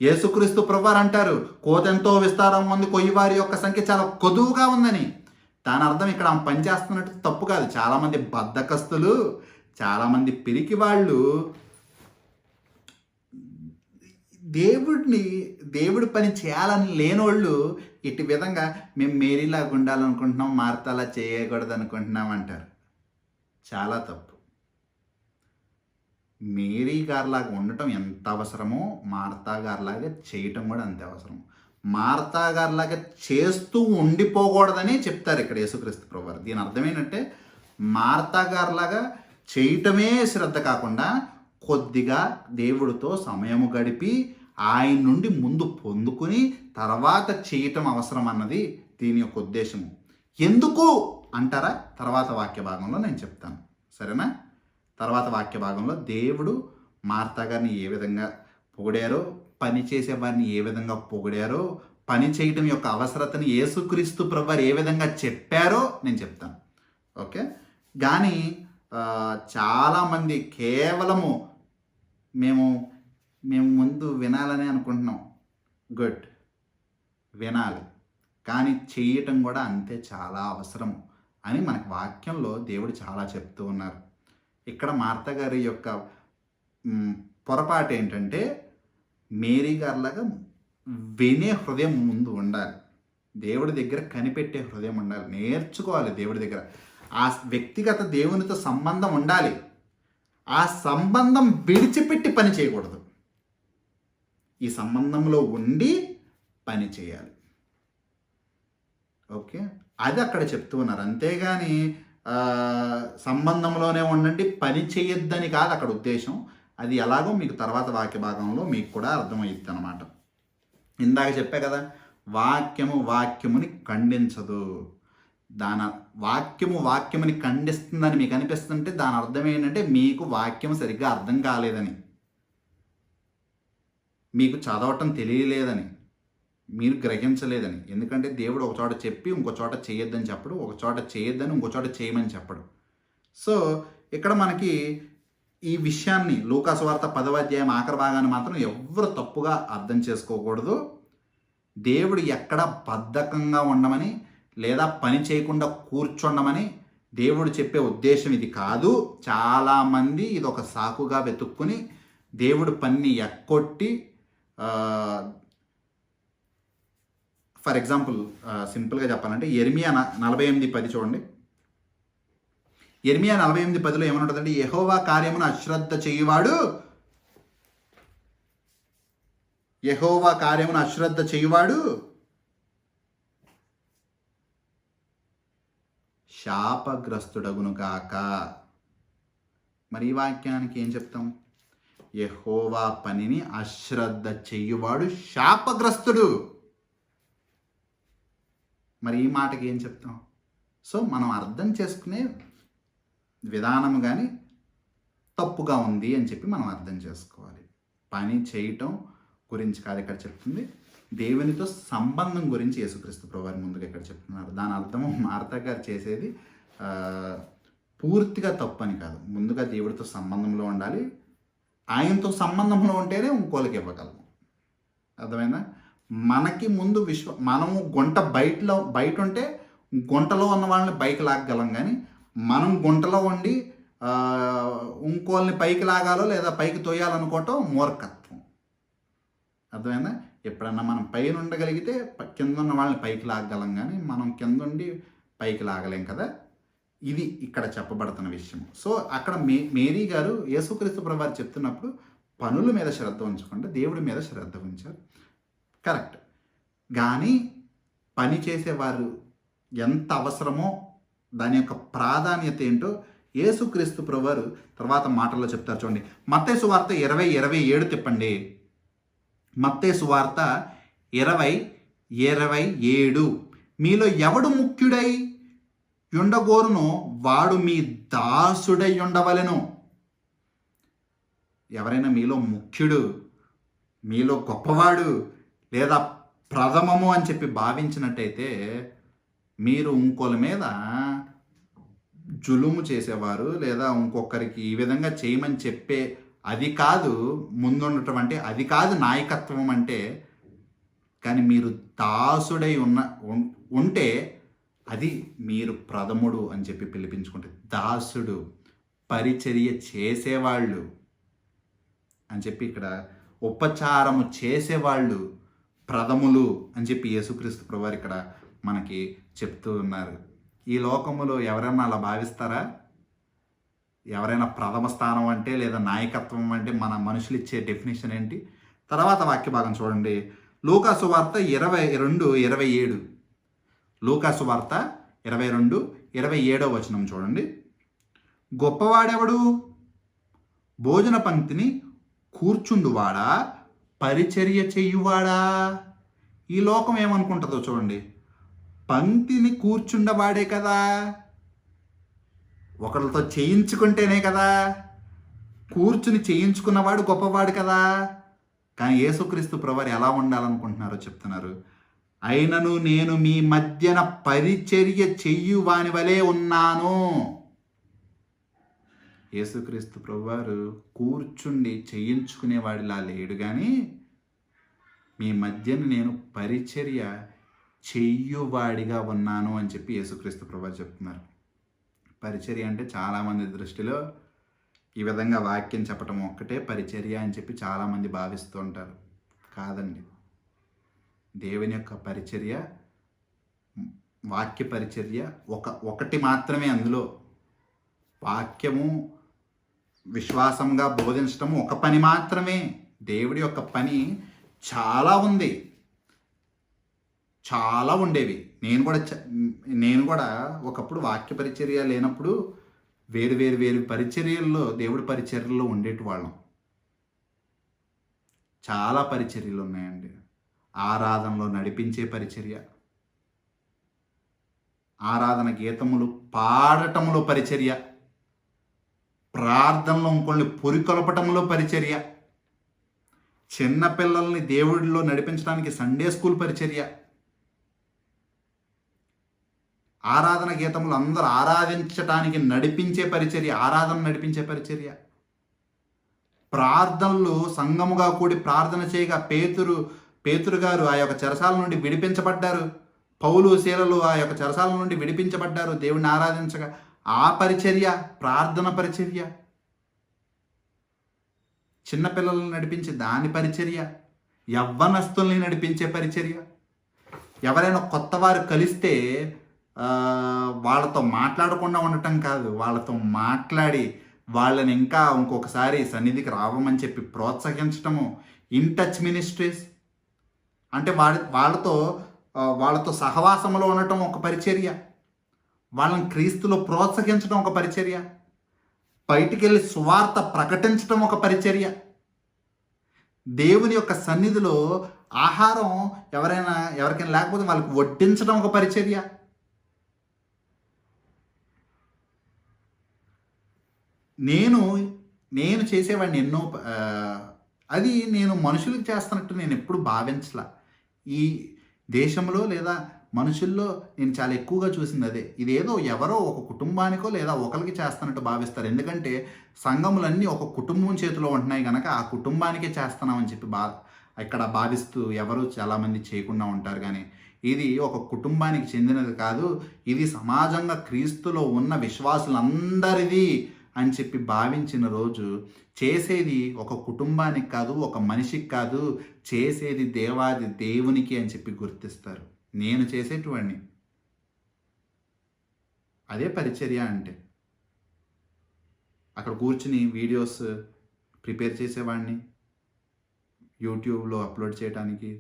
యేసుక్రీస్తు ప్రభువారు అంటారు, కోతెంతో విస్తారం ఉంది, కొయ్యవారి యొక్క సంఖ్య చాలా కొదువుగా ఉందని. దాని అర్థం ఇక్కడ ఆమె పనిచేస్తున్నట్టు తప్పు కాదు. చాలామంది బద్ధకస్తులు, చాలామంది పిరికి వాళ్ళు దేవుడి పని చేయాలని లేనోళ్ళు ఇటు విధంగా మేము మేరీలాగా ఉండాలనుకుంటున్నాం, మార్తాలా చేయకూడదు అనుకుంటున్నాం అంటారు. చాలా తప్పు. మేరీ గారిలాగా ఉండటం ఎంత అవసరమో మార్తా గారిలాగా చేయటం కూడా అంతే అవసరం. మార్తా గారిలాగా చేస్తూ ఉండిపోకూడదని చెప్తారు ఇక్కడ యేసుక్రీస్తు ప్రభువారు. దీని అర్థం ఏంటంటే మార్తా గారిలాగా చేయటమే శ్రద్ధ కాకుండా కొద్దిగా దేవుడితో సమయము గడిపి ఆయన నుండి ముందు పొందుకుని తర్వాత చేయటం అవసరం అన్నది దీని యొక్క ఉద్దేశము. ఎందుకు అంటారా? తర్వాత వాక్య భాగంలో నేను చెప్తాను, సరేనా? తర్వాత వాక్య భాగంలో దేవుడు మార్తా గారిని ఏ విధంగా పొగిడారో, పని చేసేవారిని ఏ విధంగా పొగిడారో, పని చేయటం యొక్క అవసరతని యేసుక్రీస్తు ప్రభువారు ఏ విధంగా చెప్పారో నేను చెప్తాను, ఓకే? కానీ చాలామంది కేవలము మేము ముందు వినాలని అనుకుంటున్నాం. గుడ్, వినాలి, కానీ చేయటం కూడా అంతే చాలా అవసరం అని మనకు వాక్యంలో దేవుడు చాలా చెప్తూ ఉన్నారు. ఇక్కడ మార్తా గారి యొక్క పొరపాటు ఏంటంటే మేరీ గారిలాగా వినే హృదయం ముందు ఉండాలి, దేవుడి దగ్గర కనిపెట్టే హృదయం ఉండాలి, నేర్చుకోవాలి దేవుడి దగ్గర. ఆ వ్యక్తిగత దేవునితో సంబంధం ఉండాలి. ఆ సంబంధం విడిచిపెట్టి పని చేయకూడదు, ఈ సంబంధంలో ఉండి పని చేయాలి, ఓకే? అది అక్కడ చెప్తూ ఉన్నారు. అంతేగాని సంబంధంలోనే ఉండండి, పని చేయొద్దని కాదు అక్కడ ఉద్దేశం. అది ఎలాగో మీకు తర్వాత వాక్య భాగంలో మీకు కూడా అర్థమవుతుంది అన్నమాట. ఇందాక చెప్పా కదా, వాక్యముని ఖండించదు. వాక్యముని ఖండిస్తుందని మీకు అనిపిస్తుంటే దాని అర్థం ఏంటంటే మీకు వాక్యం సరిగ్గా అర్థం కాలేదని, మీకు చదవటం తెలియలేదని, మీరు గ్రహించలేదని. ఎందుకంటే దేవుడు ఒక చోట చెప్పి ఇంకో చోట చేయొద్దని చెప్పడు, ఒక చోట చేయొద్దని ఇంకో చోట చేయమని చెప్పడు. సో ఇక్కడ మనకి ఈ విషయాన్ని లూకా సువార్త 10వ అధ్యాయం ఆఖరి భాగాన్ని మాత్రం ఎవరు తప్పుగా అర్థం చేసుకోకూడదు. దేవుడు ఎక్కడ బద్ధకంగా ఉండమని లేదా పని చేయకుండా కూర్చుండమని దేవుడు చెప్పే ఉద్దేశం ఇది కాదు. చాలామంది ఇది ఒక సాకుగా వెతుక్కుని దేవుడు పని ఎక్కొట్టి ఫర్ ఎగ్జాంపుల్ సింపుల్గా చెప్పాలంటే యెర్మియా 48:10 చూడండి. యెర్మియా 48:10లో ఏమనుంటుందంటే, యెహోవా కార్యమును అశ్రద్ధ చేయువాడు శాపగ్రస్తుడగును గాక. మరి ఈ వాక్యానికి ఏం చెప్తాం? యెహోవా పనిని అశ్రద్ధ చెయ్యువాడు శాపగ్రస్తుడు. మరి ఈ మాటకి ఏం చెప్తాం? సో మనం అర్థం చేసుకునే విధానం కానీ తప్పుగా ఉంది అని చెప్పి మనం అర్థం చేసుకోవాలి. పని చేయటం గురించి కాదు ఇక్కడ చెప్తుంది, దేవునితో సంబంధం గురించి యేసుక్రీస్తు ప్రభువారు ముందుగా ఇక్కడ చెప్తున్నారు. దాని అర్థము మార్తా గారు చేసేది పూర్తిగా తప్పు అని కాదు. ముందుగా దేవుడితో సంబంధంలో ఉండాలి, ఆయనతో సంబంధంలో ఉంటేనే ఇంకోళ్ళకి ఇవ్వగలము. అర్థమైందా? మనకి ముందు మనము బయట ఉంటే గుంటలో ఉన్న వాళ్ళని పైకి లాగగలం, కానీ మనం గుంటలో ఉండి ఇంకోళ్ళని పైకి లాగాలో లేదా పైకి తోయాలనుకోవటం మూర్ఖత్వం. అర్థమైందా? ఎప్పుడన్నా మనం పైన ఉండగలిగితే కింద ఉన్న వాళ్ళని పైకి లాగగలం, కానీ మనం కింద ఉండి పైకి లాగలేం కదా. ఇది ఇక్కడ చెప్పబడుతున్న విషయం. సో అక్కడ మేరీ గారు యేసుక్రీస్తు ప్రభువారు చెప్తున్నప్పుడు పనుల మీద శ్రద్ధ ఉంచకుండా దేవుడి మీద శ్రద్ధ ఉంచారు. కరెక్ట్. కానీ పని చేసేవారు ఎంత అవసరమో దాని యొక్క ప్రాధాన్యత ఏంటో యేసుక్రీస్తు ప్రభువారు తర్వాత మాటల్లో చెప్తారు. చూడండి, మత్తయి సువార్త 20:27 తిప్పండి. మత్తయి సువార్త 20:27 మీలో ఎవడు ముఖ్యుడై యుండగోరునో వాడు మీ దాసుడై ఉండవలెను. ఎవరైనా మీలో ముఖ్యుడు, మీలో గొప్పవాడు లేదా ప్రథమము అని చెప్పి భావించినట్టయితే మీరు ఇంకోళ్ళ మీద జులుము చేసేవారు లేదా ఇంకొకరికి ఈ విధంగా చేయమని చెప్పే అది కాదు ముందుండటం అంటే, అది కాదు నాయకత్వం అంటే. కానీ మీరు దాసుడై ఉంటే అది మీరు ప్రథముడు అని చెప్పి పిలిపించుకుంటే, దాసుడు, పరిచర్య చేసేవాళ్ళు అని చెప్పి ఇక్కడ ఉపచారము చేసేవాళ్ళు ప్రథములు అని చెప్పి యేసుక్రీస్తు ప్రభువారు ఇక్కడ మనకి చెప్తూ ఉన్నారు. ఈ లోకములో ఎవరైనా అలా భావిస్తారా? ఎవరైనా ప్రథమ స్థానం అంటే లేదా నాయకత్వం అంటే మన మనుషులు ఇచ్చే డెఫినేషన్ ఏంటి? తర్వాత వాక్య భాగం చూడండి, లూకా సువార్త 22:27. లూకా సువార్త 22:27 వచనం చూడండి. గొప్పవాడెవడు? భోజన పంక్తిని కూర్చుండువాడా, పరిచర్య చెయ్యువాడా? ఈ లోకం ఏమనుకుంటుందో చూడండి. పంక్తిని కూర్చుండవాడే కదా, ఒకళ్ళతో చేయించుకుంటేనే కదా, కూర్చుని చేయించుకున్నవాడు గొప్పవాడు కదా. కానీ యేసుక్రీస్తు ప్రభువారు ఎలా ఉండాలనుకుంటున్నారో చెప్తున్నారు. అయినను నేను మీ మధ్యన పరిచర్య చెయ్యువాని వలె ఉన్నాను. యేసుక్రీస్తు ప్రభువారు కూర్చుండి చేయించుకునేవాడిలా లేడు, కానీ మీ మధ్యన నేను పరిచర్య చెయ్యువాడిగా ఉన్నాను అని చెప్పి యేసుక్రీస్తు ప్రభువారు చెప్తున్నారు. పరిచర్య అంటే చాలామంది దృష్టిలో ఈ విధంగా వాక్యం చెప్పటం ఒక్కటే పరిచర్య అని చెప్పి చాలామంది భావిస్తూ ఉంటారు. కాదండి, దేవుని యొక్క పరిచర్య, వాక్య పరిచర్య ఒకటి మాత్రమే. అందులో వాక్యము విశ్వాసంగా బోధించటము ఒక పని మాత్రమే. దేవుడి యొక్క పని చాలా ఉంది, చాలా ఉండేవి. నేను కూడా ఒకప్పుడు వాక్య పరిచర్య లేనప్పుడు వేరు పరిచర్యల్లో, దేవుడి పరిచర్యల్లో ఉండేటి వాళ్ళం. చాలా పరిచర్యలు ఉన్నాయండి. ఆరాధనలో నడిపించే పరిచర్య, ఆరాధన గీతములు పాడటంలో పరిచర్య, ప్రార్థనలో ఇంకొన్ని పురికొల్పటంలో పరిచర్య, చిన్నపిల్లల్ని దేవుడిలో నడిపించడానికి సండే స్కూల్ పరిచర్య, ఆరాధన గీతములు అందరూ ఆరాధించటానికి నడిపించే పరిచర్య, ఆరాధన నడిపించే పరిచర్య, ప్రార్థనలు సంఘముగా కూడి ప్రార్థన చేయగా పేతురు గారు ఆ యొక్క చెరసాల నుండి విడిపించబడ్డారు. పౌలు శీలలు ఆ యొక్క చెరసాల నుండి విడిపించబడ్డారు దేవుడిని ఆరాధించగా. ఆ పరిచర్య ప్రార్థన పరిచర్య. చిన్నపిల్లలను నడిపించి దాని పరిచర్య. యవ్వనస్తుల్ని నడిపించే పరిచర్య. ఎవరైనా కొత్త వారు కలిస్తే వాళ్ళతో మాట్లాడకుండా ఉండటం కాదు, వాళ్ళతో మాట్లాడి వాళ్ళని ఇంకా ఇంకొకసారి సన్నిధికి రావమని చెప్పి ప్రోత్సహించటము. ఇన్ టచ్ మినిస్ట్రీస్ అంటే వాళ్ళతో సహవాసంలో ఉండటం ఒక పరిచర్య. వాళ్ళని క్రీస్తులో ప్రోత్సహించడం ఒక పరిచర్య. బయటికి వెళ్ళి సువార్త ప్రకటించడం ఒక పరిచర్య. దేవుని యొక్క సన్నిధిలో ఆహారం ఎవరికైనా లేకపోతే వాళ్ళకి వడ్డించడం ఒక పరిచర్య. నేను చేసేవాడిని ఎన్నో, అది నేను మనుషులకు చేస్తున్నట్టు నేను ఎప్పుడు భావించలా. ఈ దేశంలో లేదా మనుషుల్లో నేను చాలా ఎక్కువగా చూసింది అదే. ఇదేదో ఎవరో ఒక కుటుంబానికో లేదా ఒకరికి చేస్తున్నట్టు భావిస్తారు. ఎందుకంటే సంఘములన్నీ ఒక కుటుంబం చేతిలో ఉంటున్నాయి కనుక ఆ కుటుంబానికే చేస్తున్నామని చెప్పి ఇక్కడ భావిస్తూ ఎవరు చాలామంది చేయకుండా ఉంటారు. కానీ ఇది ఒక కుటుంబానికి చెందినది కాదు, ఇది సమాజంగా క్రీస్తులో ఉన్న విశ్వాసులందరిది అని చెప్పి భావించిన రోజు చేసేది ఒక కుటుంబానికి కాదు, ఒక మనిషికి కాదు, చేసేది దేవాది దేవునికి అని చెప్పి గుర్తిస్తారు. నేను చేసేటువంటి అదే పరిచర్య. అంటే అక్కడ కూర్చుని వీడియోస్ ప్రిపేర్ చేసేవాడిని, యూట్యూబ్లో అప్లోడ్ చేయడానికి.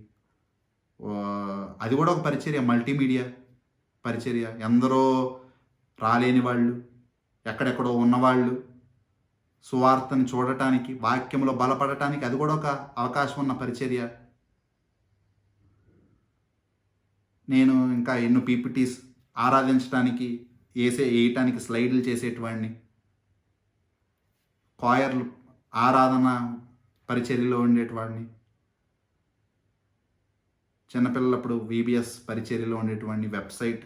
అది కూడా ఒక పరిచర్య, మల్టీమీడియా పరిచర్య. ఎందరో రాలేని వాళ్ళు, ఎక్కడెక్కడో ఉన్నవాళ్ళు సువార్తని చూడటానికి, వాక్యంలో బలపడటానికి అది కూడా ఒక అవకాశం ఉన్న పరిచర్య. నేను ఇంకా ఎన్నో పీపీటీస్ ఆరాధించడానికి వేయటానికి స్లైడ్లు చేసేటివాడిని. కాయర్లు ఆరాధన పరిచర్యలో ఉండేటివాడిని. చిన్నపిల్లలప్పుడు వీబీఎస్ పరిచర్యలో ఉండేటువంటి, వెబ్సైట్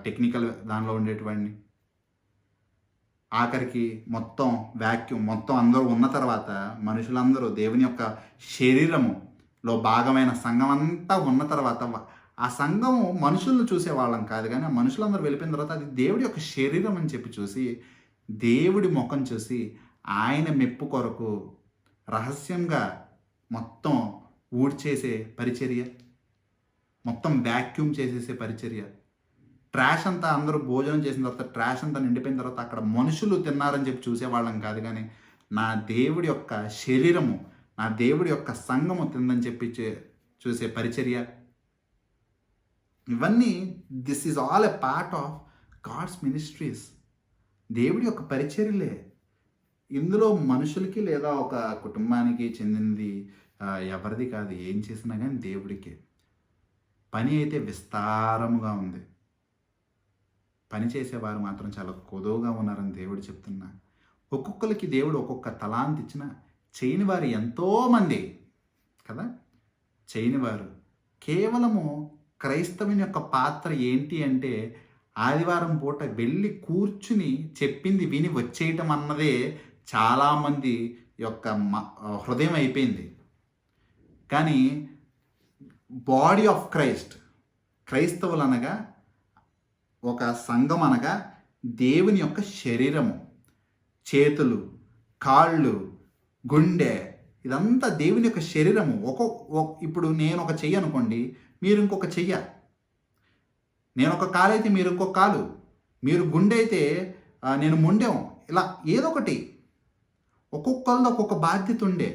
టెక్నికల్ దానిలో ఉండేటువంటి. ఆఖరికి మొత్తం అందరూ ఉన్న తర్వాత మనుషులందరూ దేవుని యొక్క శరీరములో భాగమైన సంఘం అంతా ఉన్న తర్వాత ఆ సంఘము మనుషులను చూసేవాళ్ళం కాదు, కానీ ఆ మనుషులందరూ వెళ్ళిపోయిన తర్వాత అది దేవుడి యొక్క శరీరం అని చెప్పి చూసి, దేవుడి ముఖం చూసి ఆయన మెప్పు కొరకు రహస్యంగా మొత్తం ఊడ్చేసే పరిచర్య, మొత్తం వ్యాక్యూమ్ చేసేసే పరిచర్య. ట్రాష్ అంతా అందరూ భోజనం చేసిన తర్వాత ట్రాష్ అంతా నిండిపోయిన తర్వాత అక్కడ మనుషులు తిన్నారని చెప్పి చూసేవాళ్ళం కాదు, కానీ నా దేవుడి యొక్క శరీరము, నా దేవుడి యొక్క సంఘము తిందని చెప్పి చూసే పరిచర్య. ఇవన్నీ this is all a part of God's ministries. దేవుడి యొక్క పరిచర్యలే. ఇందులో మనుషులకి లేదా ఒక కుటుంబానికి చెందినది ఎవరిది కాదు. ఏం చేసినా కానీ దేవుడికే. పని అయితే విస్తారముగా ఉంది, పని చేసేవారు మాత్రం చాలా కొదువుగా ఉన్నారని దేవుడు చెప్తున్నా. ఒక్కొక్కరికి దేవుడు ఒక్కొక్క తలాంతి ఇచ్చిన చేయని వారు ఎంతోమంది కదా. చేయని వారు కేవలము క్రైస్తవుని యొక్క పాత్ర ఏంటి అంటే ఆదివారం పూట వెళ్ళి కూర్చుని చెప్పింది విని వచ్చేయటం అన్నదే చాలామంది యొక్క హృదయం అయిపోయింది. కానీ బాడీ ఆఫ్ క్రైస్తవులు అనగా, ఒక సంఘం అనగా దేవుని యొక్క శరీరము, చేతులు, కాళ్ళు, గుండె, ఇదంతా దేవుని యొక్క శరీరము. ఇప్పుడు నేను ఒక చెయ్యి అనుకోండి, మీరు ఇంకొక చెయ్య. నేను ఒక కాలు అయితే మీరు ఇంకొక కాలు, మీరు గుండె అయితే నేను ముండెం. ఇలా ఏదో ఒకటి ఒక్కొక్కరిలో ఒక్కొక్క బాధ్యత ఉండే.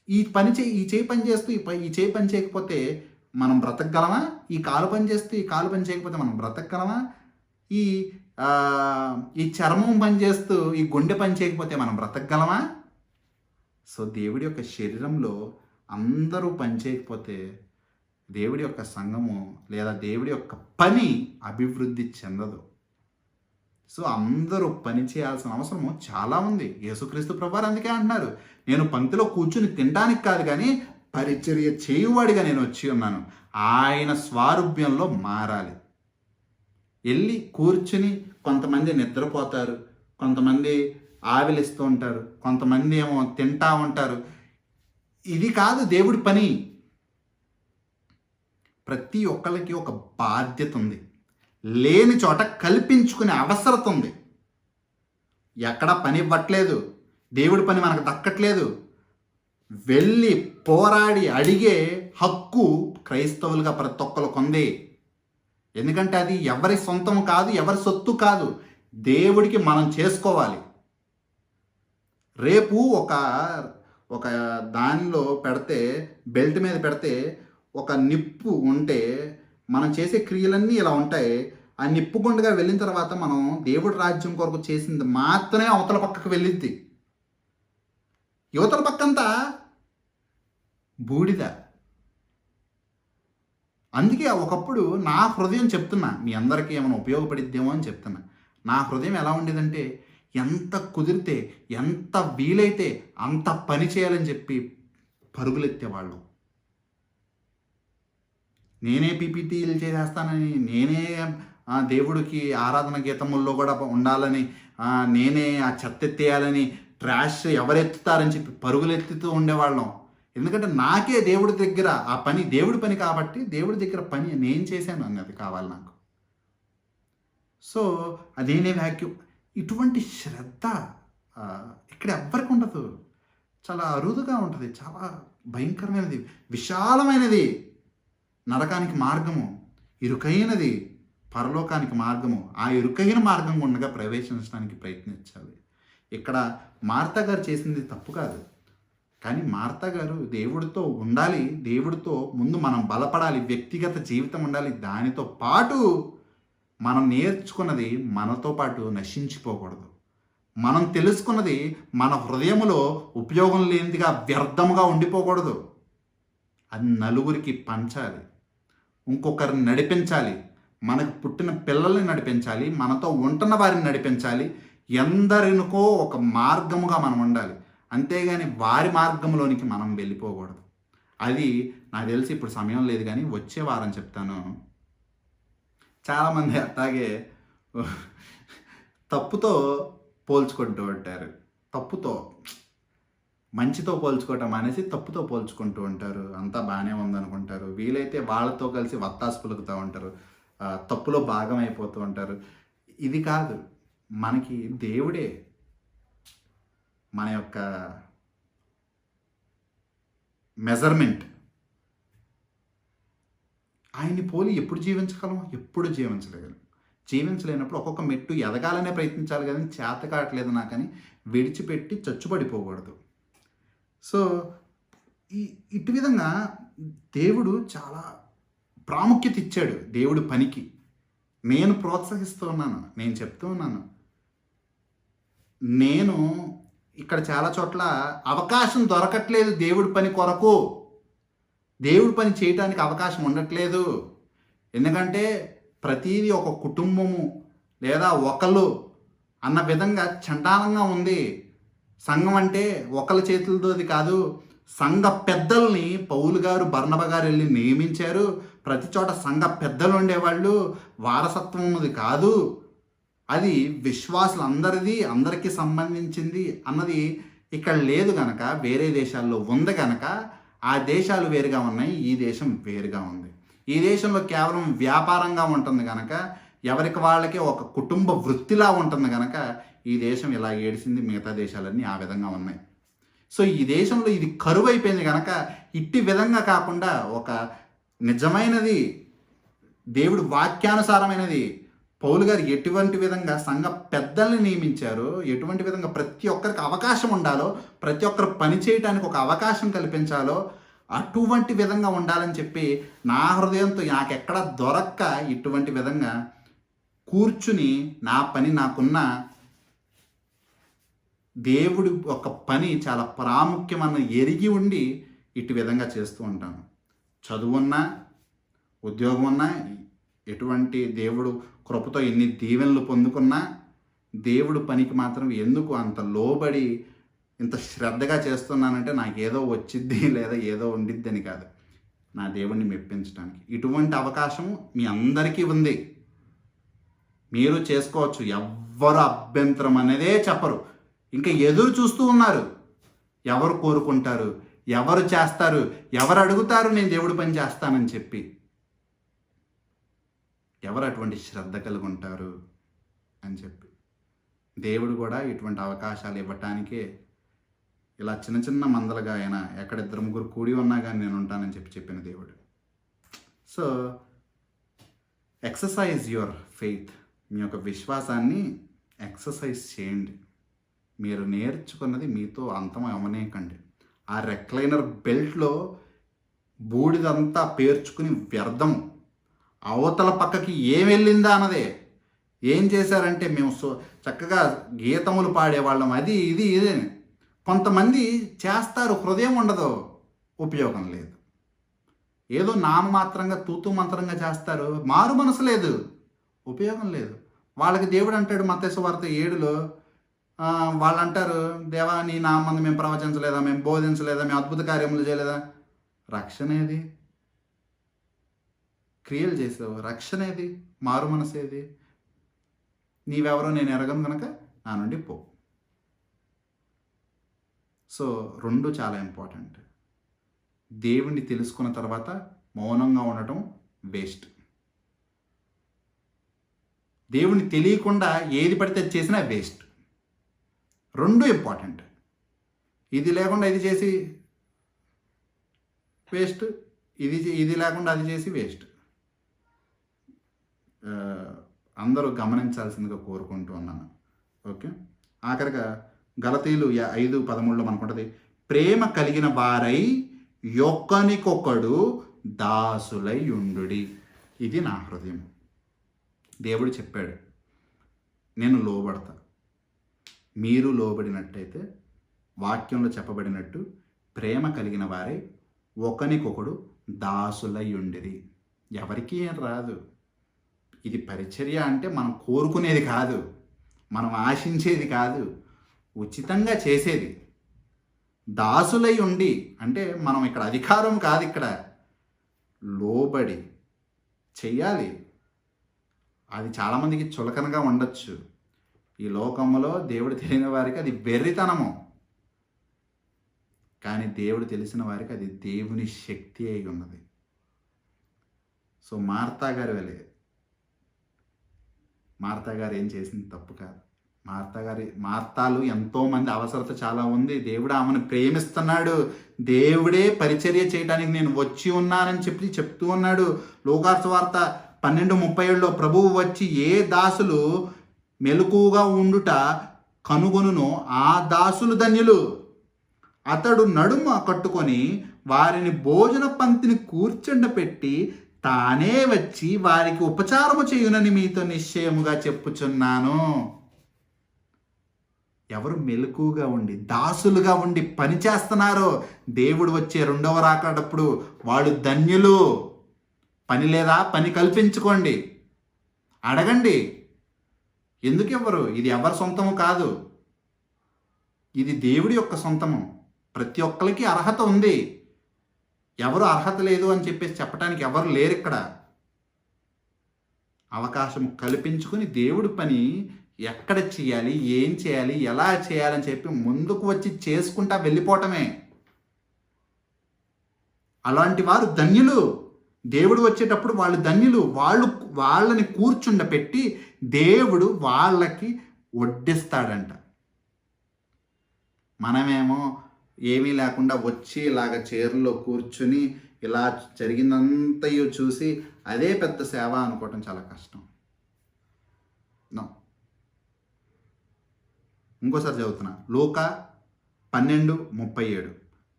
ఈ చేయి పని చేస్తూ ఈ చేయి పని చేయకపోతే మనం బ్రతకగలమా? ఈ కాలు పని చేస్తూ ఈ కాలు పని చేయకపోతే మనం బ్రతకగలమా? ఈ చర్మం పని చేస్తూ ఈ గుండె పని చేయకపోతే మనం బ్రతకగలమా? సో దేవుడి యొక్క శరీరంలో అందరూ పని చేయకపోతే దేవుడి యొక్క సంఘము లేదా దేవుడి యొక్క పని అభివృద్ధి చెందదు. సో అందరూ పని చేయాల్సిన అవసరము చాలా ఉంది. యేసుక్రీస్తు ప్రభువారు అందుకే అంటున్నారు, నేను పంక్తిలో కూర్చుని తినడానికి కాదు కానీ పరిచర్య చేయువాడిగా నేను వచ్చి ఉన్నాను. ఆయన స్వారూప్యంలో మారాలి. వెళ్ళి కూర్చుని కొంతమంది నిద్రపోతారు, కొంతమంది ఆవిలిస్తూ ఉంటారు, కొంతమంది ఏమో తింటా ఉంటారు. ఇది కాదు దేవుడి పని. ప్రతి ఒక్కరికి ఒక బాధ్యత ఉంది, లేని చోట కల్పించుకునే అవసరం ఉంది. ఎక్కడ పని ఇవ్వట్లేదు, దేవుడి పని మనకు దక్కట్లేదు, వెళ్ళి పోరాడి అడిగే హక్కు క్రైస్తవులుగా ప్రతి ఒక్కరికి ఉంది. ఎందుకంటే అది ఎవరి సొంతం కాదు, ఎవరి సొత్తు కాదు, దేవుడికి మనం చేసుకోవాలి. రేపు ఒక ఒక దానిలో పెడితే, బెల్ట్ మీద పెడితే ఒక నిప్పు ఉంటే మనం చేసే క్రియలన్నీ ఇలా ఉంటాయి. ఆ నిప్పు గుండగా వెళ్ళిన తర్వాత మనం దేవుడి రాజ్యం కొరకు చేసింది మాత్రమే అవతల పక్కకు వెళ్ళిద్ది. యువతల పక్కంతా బూడిద. అందుకే ఒకప్పుడు నా హృదయం చెప్తున్నా, మీ అందరికీ ఏమైనా ఉపయోగపడిద్దేమో అని చెప్తున్నా. నా హృదయం ఎలా ఉండేదంటే, ఎంత కుదిరితే ఎంత వీలైతే అంత పని చేయాలని చెప్పి పరుగులెత్తేవాళ్ళు. నేనే పీపీటీలు చేసేస్తానని, నేనే దేవుడికి ఆరాధన గీతముల్లో కూడా ఉండాలని, నేనే ఆ చెత్త ఎత్తేయాలని, ట్రాష్ ఎవరెత్తుతారని చెప్పి పరుగులెత్తుతూ ఉండేవాళ్ళం. ఎందుకంటే నాకే దేవుడి దగ్గర ఆ పని, దేవుడి పని కాబట్టి దేవుడి దగ్గర పని నేను చేశాను అన్నది కావాలి నాకు. సో అదేనే వాక్యూమ్. ఇటువంటి శ్రద్ధ ఇక్కడ ఎవ్వరికి ఉండదు. చాలా అరుదుగా ఉంటుంది, చాలా భయంకరమైనది, విశాలమైనది నరకానికి మార్గము, ఇరుకైనది పరలోకానికి మార్గము. ఆ ఇరుకైన మార్గం ఉండగా ప్రవేశించడానికి ప్రయత్నించాలి. ఇక్కడ మార్తా గారు చేసింది తప్పు కాదు, కానీ మార్తా గారు దేవుడితో ఉండాలి, దేవుడితో ముందు మనం బలపడాలి, వ్యక్తిగత జీవితం ఉండాలి. దానితో పాటు మనం నేర్చుకున్నది మనతో పాటు నశించిపోకూడదు. మనం తెలుసుకున్నది మన హృదయములో ఉపయోగం లేనిదిగా, వ్యర్థముగా ఉండిపోకూడదు. అది నలుగురికి పంచాలి, ఇంకొకరిని నడిపించాలి, మనకు పుట్టిన పిల్లల్ని నడిపించాలి, మనతో ఉంటున్న వారిని నడిపించాలి. ఎందరికో ఒక మార్గముగా మనం ఉండాలి, అంతేగాని వారి మార్గంలోనికి మనం వెళ్ళిపోకూడదు. అది నాకు తెలిసి ఇప్పుడు సమయం లేదు, కానీ వచ్చే వారం చెప్తాను. చాలామంది అట్లాగే తప్పుతో పోల్చుకుంటూ ఉంటారు. తప్పుతో, మంచితో పోల్చుకోవటం అనేసి తప్పుతో పోల్చుకుంటూ ఉంటారు. అంతా బాగానే ఉందనుకుంటారు. వీలైతే వాళ్ళతో కలిసి వత్తాసు పలుకుతూ ఉంటారు, తప్పులో భాగం అయిపోతూ ఉంటారు. ఇది కాదు, మనకి దేవుడే మన యొక్క మెజర్మెంట్. ఆయన్ని పోలి ఎప్పుడు జీవించగలం? ఎప్పుడు జీవించలేనప్పుడు ఒక్కొక్క మెట్టు ఎదగాలనే ప్రయత్నించాలి, కానీ చేత కావట్లేదు నాకని విడిచిపెట్టి చచ్చుపడిపోకూడదు. సో ఇటు విధంగా దేవుడు చాలా ప్రాముఖ్యత ఇచ్చాడు దేవుడి పనికి. నేను ప్రోత్సహిస్తూ ఉన్నాను, నేను చెప్తూ ఉన్నాను. నేను ఇక్కడ చాలా చోట్ల అవకాశం దొరకట్లేదు దేవుడి పని కొరకు, దేవుడి పని చేయటానికి అవకాశం ఉండట్లేదు. ఎందుకంటే ప్రతిదీ ఒక కుటుంబము లేదా ఒకళ్ళు అన్న విధంగా చండాలంగా ఉంది. సంఘం అంటే ఒకళ్ళ చేతులతోది కాదు, సంఘ పెద్దల్ని పౌలు గారు, బర్నబా గారు వెళ్ళి నియమించారు. ప్రతి చోట సంఘ పెద్దలు ఉండేవాళ్ళు. వారసత్వం ఉన్నది కాదు, అది విశ్వాసులందరిది, అందరికీ సంబంధించింది అన్నది ఇక్కడ లేదు గనక, వేరే దేశాల్లో ఉంది గనక ఆ దేశాలు వేరుగా ఉన్నాయి, ఈ దేశం వేరుగా ఉంది. ఈ దేశంలో కేవలం వ్యాపారంగా ఉంటుంది కనుక, ఎవరికి వాళ్ళకి ఒక కుటుంబ వృత్తిలా ఉంటుంది కనుక ఈ దేశం ఇలా ఏడిసింది, మిగతా దేశాలన్నీ ఆ విధంగా ఉన్నాయి. సో ఈ దేశంలో ఇది కరువు అయిపోయింది కనుక ఇట్టి విధంగా కాకుండా ఒక నిజమైనది, దేవుడి వాక్యానుసారమైనది, పౌలు గారు ఎటువంటి విధంగా సంఘ పెద్దల్ని నియమించారో, ఎటువంటి విధంగా ప్రతి ఒక్కరికి అవకాశం ఉండాలో, ప్రతి ఒక్కరు పని చేయడానికి ఒక అవకాశం కల్పించాలో అటువంటి విధంగా ఉండాలని చెప్పి నా హృదయంతో నాకెక్కడ దొరక్క ఇటువంటి విధంగా కూర్చుని నా పని నాకున్న దేవుడి ఒక పని చాలా ప్రాముఖ్యమన్న ఎరిగి ఉండి ఇటు విధంగా చేస్తూ ఉంటాను. చదువున్నా, ఉద్యోగం ఉన్నా, ఎటువంటి దేవుడు కృపతో ఎన్ని దీవెనలు పొందుకున్నా దేవుడు పనికి మాత్రం ఎందుకు అంత లోబడి ఇంత శ్రద్ధగా చేస్తున్నానంటే నాకు ఏదో వచ్చిద్ది లేదా ఏదో ఉండిద్ది అని కాదు, నా దేవుణ్ణి మెప్పించడానికి. ఇటువంటి అవకాశం మీ అందరికీ ఉంది, మీరు చేసుకోవచ్చు. ఎవ్వరు అభ్యంతరం అనేదే చెప్పరు. ఇంకా ఎదురు చూస్తూ ఉన్నారు, ఎవరు కోరుకుంటారు, ఎవరు చేస్తారు, ఎవరు అడుగుతారు నేను దేవుడి పని చేస్తానని చెప్పి. ఎవరు అటువంటి శ్రద్ధ కలిగి ఉంటారు అని చెప్పి దేవుడు కూడా ఇటువంటి అవకాశాలు ఇవ్వటానికే ఇలా చిన్న చిన్న మందలుగా అయినా ఎక్కడ ఇద్దరు ముగ్గురు కూడి ఉన్నా కానీ నేను ఉంటానని చెప్పిన దేవుడు. So exercise your faith. మీ యొక్క విశ్వాసాన్ని ఎక్సర్సైజ్ చేయండి. మీరు నేర్చుకున్నది మీతో అంతం అవ్వనేకండి. ఆ రెక్లైనర్ బెల్ట్లో బూడిదంతా పేర్చుకుని వ్యర్థం. అవతల పక్కకి ఏం వెళ్ళిందా అన్నదే. ఏం చేశారంటే మేము చక్కగా గీతములు పాడేవాళ్ళం, అది ఇది ఇది. కొంతమంది చేస్తారు, హృదయం ఉండదు, ఉపయోగం లేదు. ఏదో నామమాత్రంగా తూతూ మంత్రంగా చేస్తారు, మారు మనసు లేదు, ఉపయోగం లేదు. వాళ్ళకి దేవుడు అంటాడు మత్తయి సువార్త 7లో, వాళ్ళు అంటారు, దేవా నీ నామందు మేము ప్రవచించలేదా, మేము బోధించలేదా, మేము అద్భుత కార్యములు చేయలేదా? రక్షణ ఏది? క్రియలు చేసావు, రక్షణ ఏది? మారు మనసు ఏది? నీవెవరో నేను ఎరగను కనుక నా నుండి పో. సో 2 చాలా ఇంపార్టెంట్. దేవుణ్ణి తెలుసుకున్న తర్వాత మౌనంగా ఉండటం వేస్ట్. దేవుణ్ణి తెలియకుండా ఏది పడితే అది చేసినా వేస్ట్. 2 ఇంపార్టెంట్. ఇది లేకుండా ఇది చేసి వేస్ట్, ఇది లేకుండా అది చేసి వేస్ట్. అందరూ గమనించాల్సిందిగా కోరుకుంటూ ఉన్నాను. ఓకే, ఆఖరిగా గలతీయులు 5:13 మనకుంటుంది, ప్రేమ కలిగిన వారై యొక్కనికొకడు దాసులై ఉండుడి. ఇది నా హృదయం. దేవుడు చెప్పాడు, నేను లోబడతా. మీరు లోబడినట్టయితే వాక్యంలో చెప్పబడినట్టు ప్రేమ కలిగిన వారై ఒకనికొకడు దాసులై ఉండిరి. ఎవరికీ ఏం రాదు. ఇది పరిచర్య అంటే మనం కోరుకునేది కాదు, మనం ఆశించేది కాదు, ఉచితంగా చేసేది. దాసులై ఉండి అంటే మనం ఇక్కడ అధికారం కాదు, ఇక్కడ లోబడి చెయ్యాలి. అది చాలామందికి చులకనగా ఉండొచ్చు. ఈ లోకంలో దేవుడు తెలియని వారికి అది వెర్రితనము, కానీ దేవుడు తెలిసిన వారికి అది దేవుని శక్తి అయి ఉన్నది. సో మార్తా గారు ఏం చేసింది తప్పు కాదు. మార్తాలు ఎంతోమంది అవసరత చాలా ఉంది. దేవుడు ఆమెను ప్రేమిస్తున్నాడు. దేవుడే పరిచర్య చేయడానికి నేను వచ్చి ఉన్నానని చెప్తూ ఉన్నాడు. లోకాసు వార్త 12:37లో ప్రభువు వచ్చి ఏ దాసులు మెలకుగా ఉండుట కనుగొనునో ఆ దాసులు ధన్యులు. అతడు నడుమ కట్టుకొని వారిని భోజన పంక్తిని కూర్చుండపెట్టి తానే వచ్చి వారికి ఉపచారము చేయునని మీతో నిశ్చయముగా చెప్పుచున్నాను. ఎవరు మెలకుగా ఉండి దాసులుగా ఉండి పని చేస్తున్నారో దేవుడు వచ్చే 2వ రాకడప్పుడు వాళ్ళు ధన్యులు. పని లేదా? పని కల్పించుకోండి, అడగండి. ఎందుకు ఇవ్వరు? ఇది ఎవరి సొంతము కాదు, ఇది దేవుడి యొక్క సొంతము. ప్రతి ఒక్కరికి అర్హత ఉంది. ఎవరు అర్హత లేదు అని చెప్పేసి చెప్పడానికి ఎవరు లేరు ఇక్కడ. అవకాశం కల్పించుకుని దేవుడి పని ఎక్కడ చేయాలి, ఏం చేయాలి, ఎలా చేయాలని చెప్పి ముందుకు వచ్చి చేసుకుంటా వెళ్ళిపోవటమే. అలాంటి వారు ధన్యులు. దేవుడు వచ్చేటప్పుడు వాళ్ళు ధన్యులు. వాళ్ళని కూర్చుండపెట్టి దేవుడు వాళ్ళకి వడ్డిస్తాడంట. మనమేమో ఏమీ లేకుండా వచ్చి ఇలాగ చైర్లో కూర్చుని ఇలా జరిగిందంతయో చూసి అదే పెద్ద సేవ అనుకోవటం చాలా కష్టం. ఇంకోసారి చదువుతున్నా, లూకా 12:37,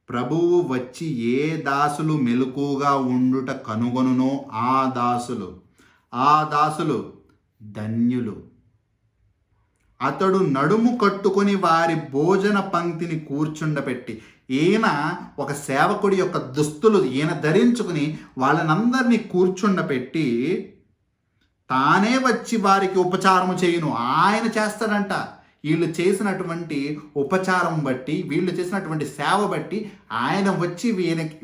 ప్రభువు వచ్చి ఏ దాసులు మెలకుగా ఉండుట కనుగొనునో ఆ దాసులు ధన్యులు. అతడు నడుము కట్టుకొని వారి భోజన పంక్తిని కూర్చుండపెట్టి, ఈయన ఒక సేవకుడి యొక్క దుస్తులు ఈయన ధరించుకుని వాళ్ళనందరినీ కూర్చుండపెట్టి తానే వచ్చి వారికి ఉపచారము చేయును. ఆయన చేస్తాడంట. వీళ్ళు చేసినటువంటి ఉపచారం బట్టి, వీళ్ళు చేసినటువంటి సేవ బట్టి ఆయన వచ్చి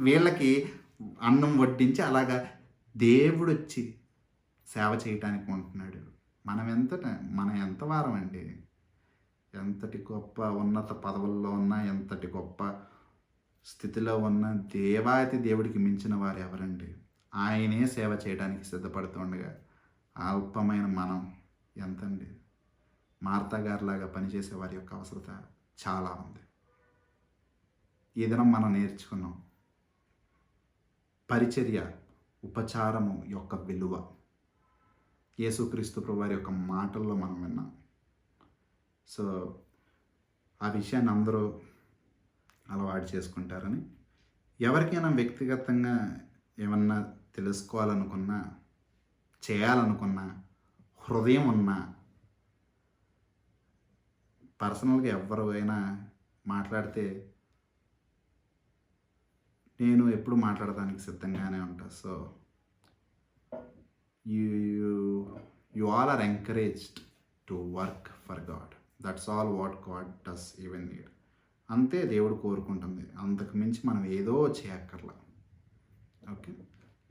వీళ్ళకి అన్నం వడ్డించి అలాగా దేవుడు వచ్చి సేవ చేయటానికి ఉంటున్నాడు. మనం ఎంత వారం అండి? ఎంతటి గొప్ప ఉన్నత పదవుల్లో ఉన్నా, ఎంతటి గొప్ప స్థితిలో ఉన్న దేవాతి దేవుడికి మించిన వారు ఎవరండి? ఆయనే సేవ చేయడానికి సిద్ధపడుతుండగా అల్పమైన మనం ఎంతండి? మార్తా గారిలాగా పనిచేసే వారి యొక్క అవసరత చాలా ఉంది. ఈ దినం మనం నేర్చుకున్నాం పరిచర్య, ఉపచారము యొక్క విలువ యేసుక్రీస్తు ప్రభువారి యొక్క మాటల్లో మనం విన్నాం. సో ఆ విషయాన్ని అందరూ అలవాటు చేసుకుంటారని, ఎవరికైనా వ్యక్తిగతంగా ఏమన్నా తెలుసుకోవాలనుకున్నా, చేయాలనుకున్నా, హృదయం ఉన్నా, పర్సనల్గా ఎవరైనా మాట్లాడితే నేను ఎప్పుడు మాట్లాడడానికి సిద్ధంగానే ఉంటా. So you all are encouraged to work for God. That's all what God does even need. అంతే దేవుడు కోరుకుంటుంది, అంతకు మించి మనం ఏదో చేయక్కర్లా. Okay,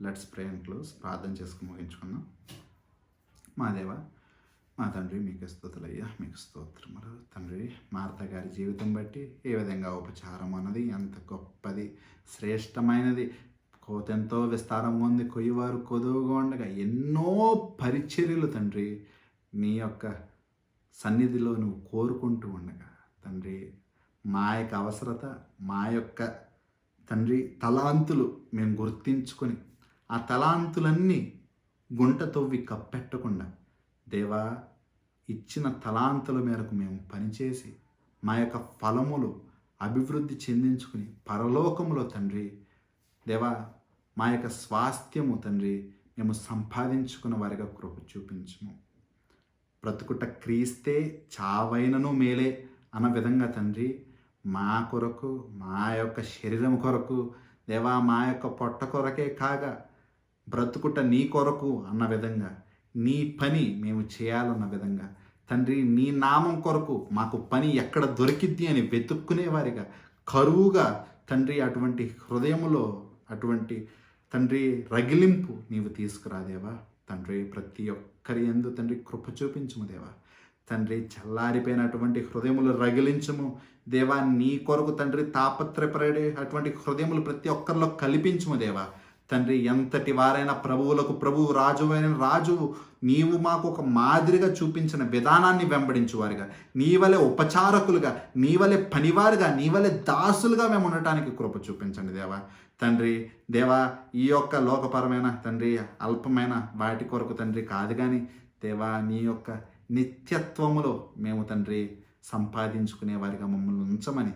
let's pray and close. ప్రార్థన చేసుకుని ముగించుకుందాం. మా దేవ, మా తండ్రి, మీకు స్తుతులయ్యా, మీకు స్తోత్రములు. తండ్రి, మార్త గారి జీవితం బట్టి ఏ విధంగా ఉపచారం అన్నది ఎంత గొప్పది, శ్రేష్టమైనది, కోతెంతో విస్తారంగా ఉంది, కొయ్యవారు కొదువుగా ఉండగా ఎన్నో పరిచర్యలు తండ్రి నీ యొక్క సన్నిధిలో నువ్వు కోరుకుంటూ ఉండగా తండ్రి, మా యొక్క అవసరత, మా యొక్క తండ్రి తలాంతులు మేము గుర్తించుకొని ఆ తలాంతులన్నీ గుంట తవ్వి కప్పెట్టకుండా దేవా, ఇచ్చిన తలాంతుల మేరకు మేము పనిచేసి మా యొక్క ఫలములు అభివృద్ధి చెందించుకుని పరలోకములో తండ్రి దేవా, మా యొక్క స్వాస్థ్యము తండ్రి మేము సంపాదించుకున్న వారిగా కృప చూపించుము. బ్రతుకుట క్రీస్తే, చావైనను మేలే అన్న విధంగా తండ్రి మా కొరకు, మా యొక్క శరీరం కొరకు దేవా, మా యొక్క పొట్ట కొరకే కాగా బ్రతుకుట నీ కొరకు అన్న విధంగా, నీ పని మేము చేయాలన్న విధంగా తండ్రి, నీ నామం కొరకు మాకు పని ఎక్కడ దొరికిద్ది అని వెతుక్కునేవారిగా, కరువుగా తండ్రి అటువంటి హృదయములో అటువంటి తండ్రి రగిలింపు నీవు తీసుకురాదేవా. తండ్రి, ప్రతి ఒక్కరి యందు తండ్రి కృప చూపించుము దేవా. తండ్రి, చల్లారిపోయినటువంటి హృదయములు రగిలించము దేవా. నీ కొరకు తండ్రి తాపత్రయపడే అటువంటి హృదయములు ప్రతి ఒక్కరిలో కల్పించుము దేవా. తండ్రి, ఎంతటి వారైనా ప్రభువులకు ప్రభువు, రాజువైన రాజు నీవు మాకు ఒక మాదిరిగా చూపించిన విధానాన్ని వెంబడించువారుగా, నీవలే ఉపచారకులుగా, నీవలే పనివారుగా, నీవలే దాసులుగా మేము ఉండటానికి కృప చూపించండి దేవా. తండ్రి దేవా, ఈ యొక్క లోకపరమైన తండ్రి అల్పమైన వాటి కొరకు తండ్రి కాదు కానీ దేవా, నీ యొక్క నిత్యత్వములో మేము తండ్రి సంపాదించుకునే వారిగా మమ్మల్ని ఉంచమని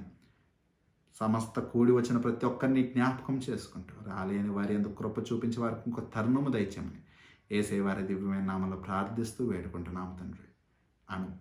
సమస్త కూడి వచ్చిన ప్రతి ఒక్కరిని జ్ఞాపకం చేసుకుంటూ రాలేని వారి ఎందుకు కృప చూపించే వారికి ఇంకో తరుణము దయచేయమని యేసయ్య వారి దివ్యమైన నామములో ప్రార్థిస్తూ వేడుకుంటున్నాము తండ్రి. ఆమేన్.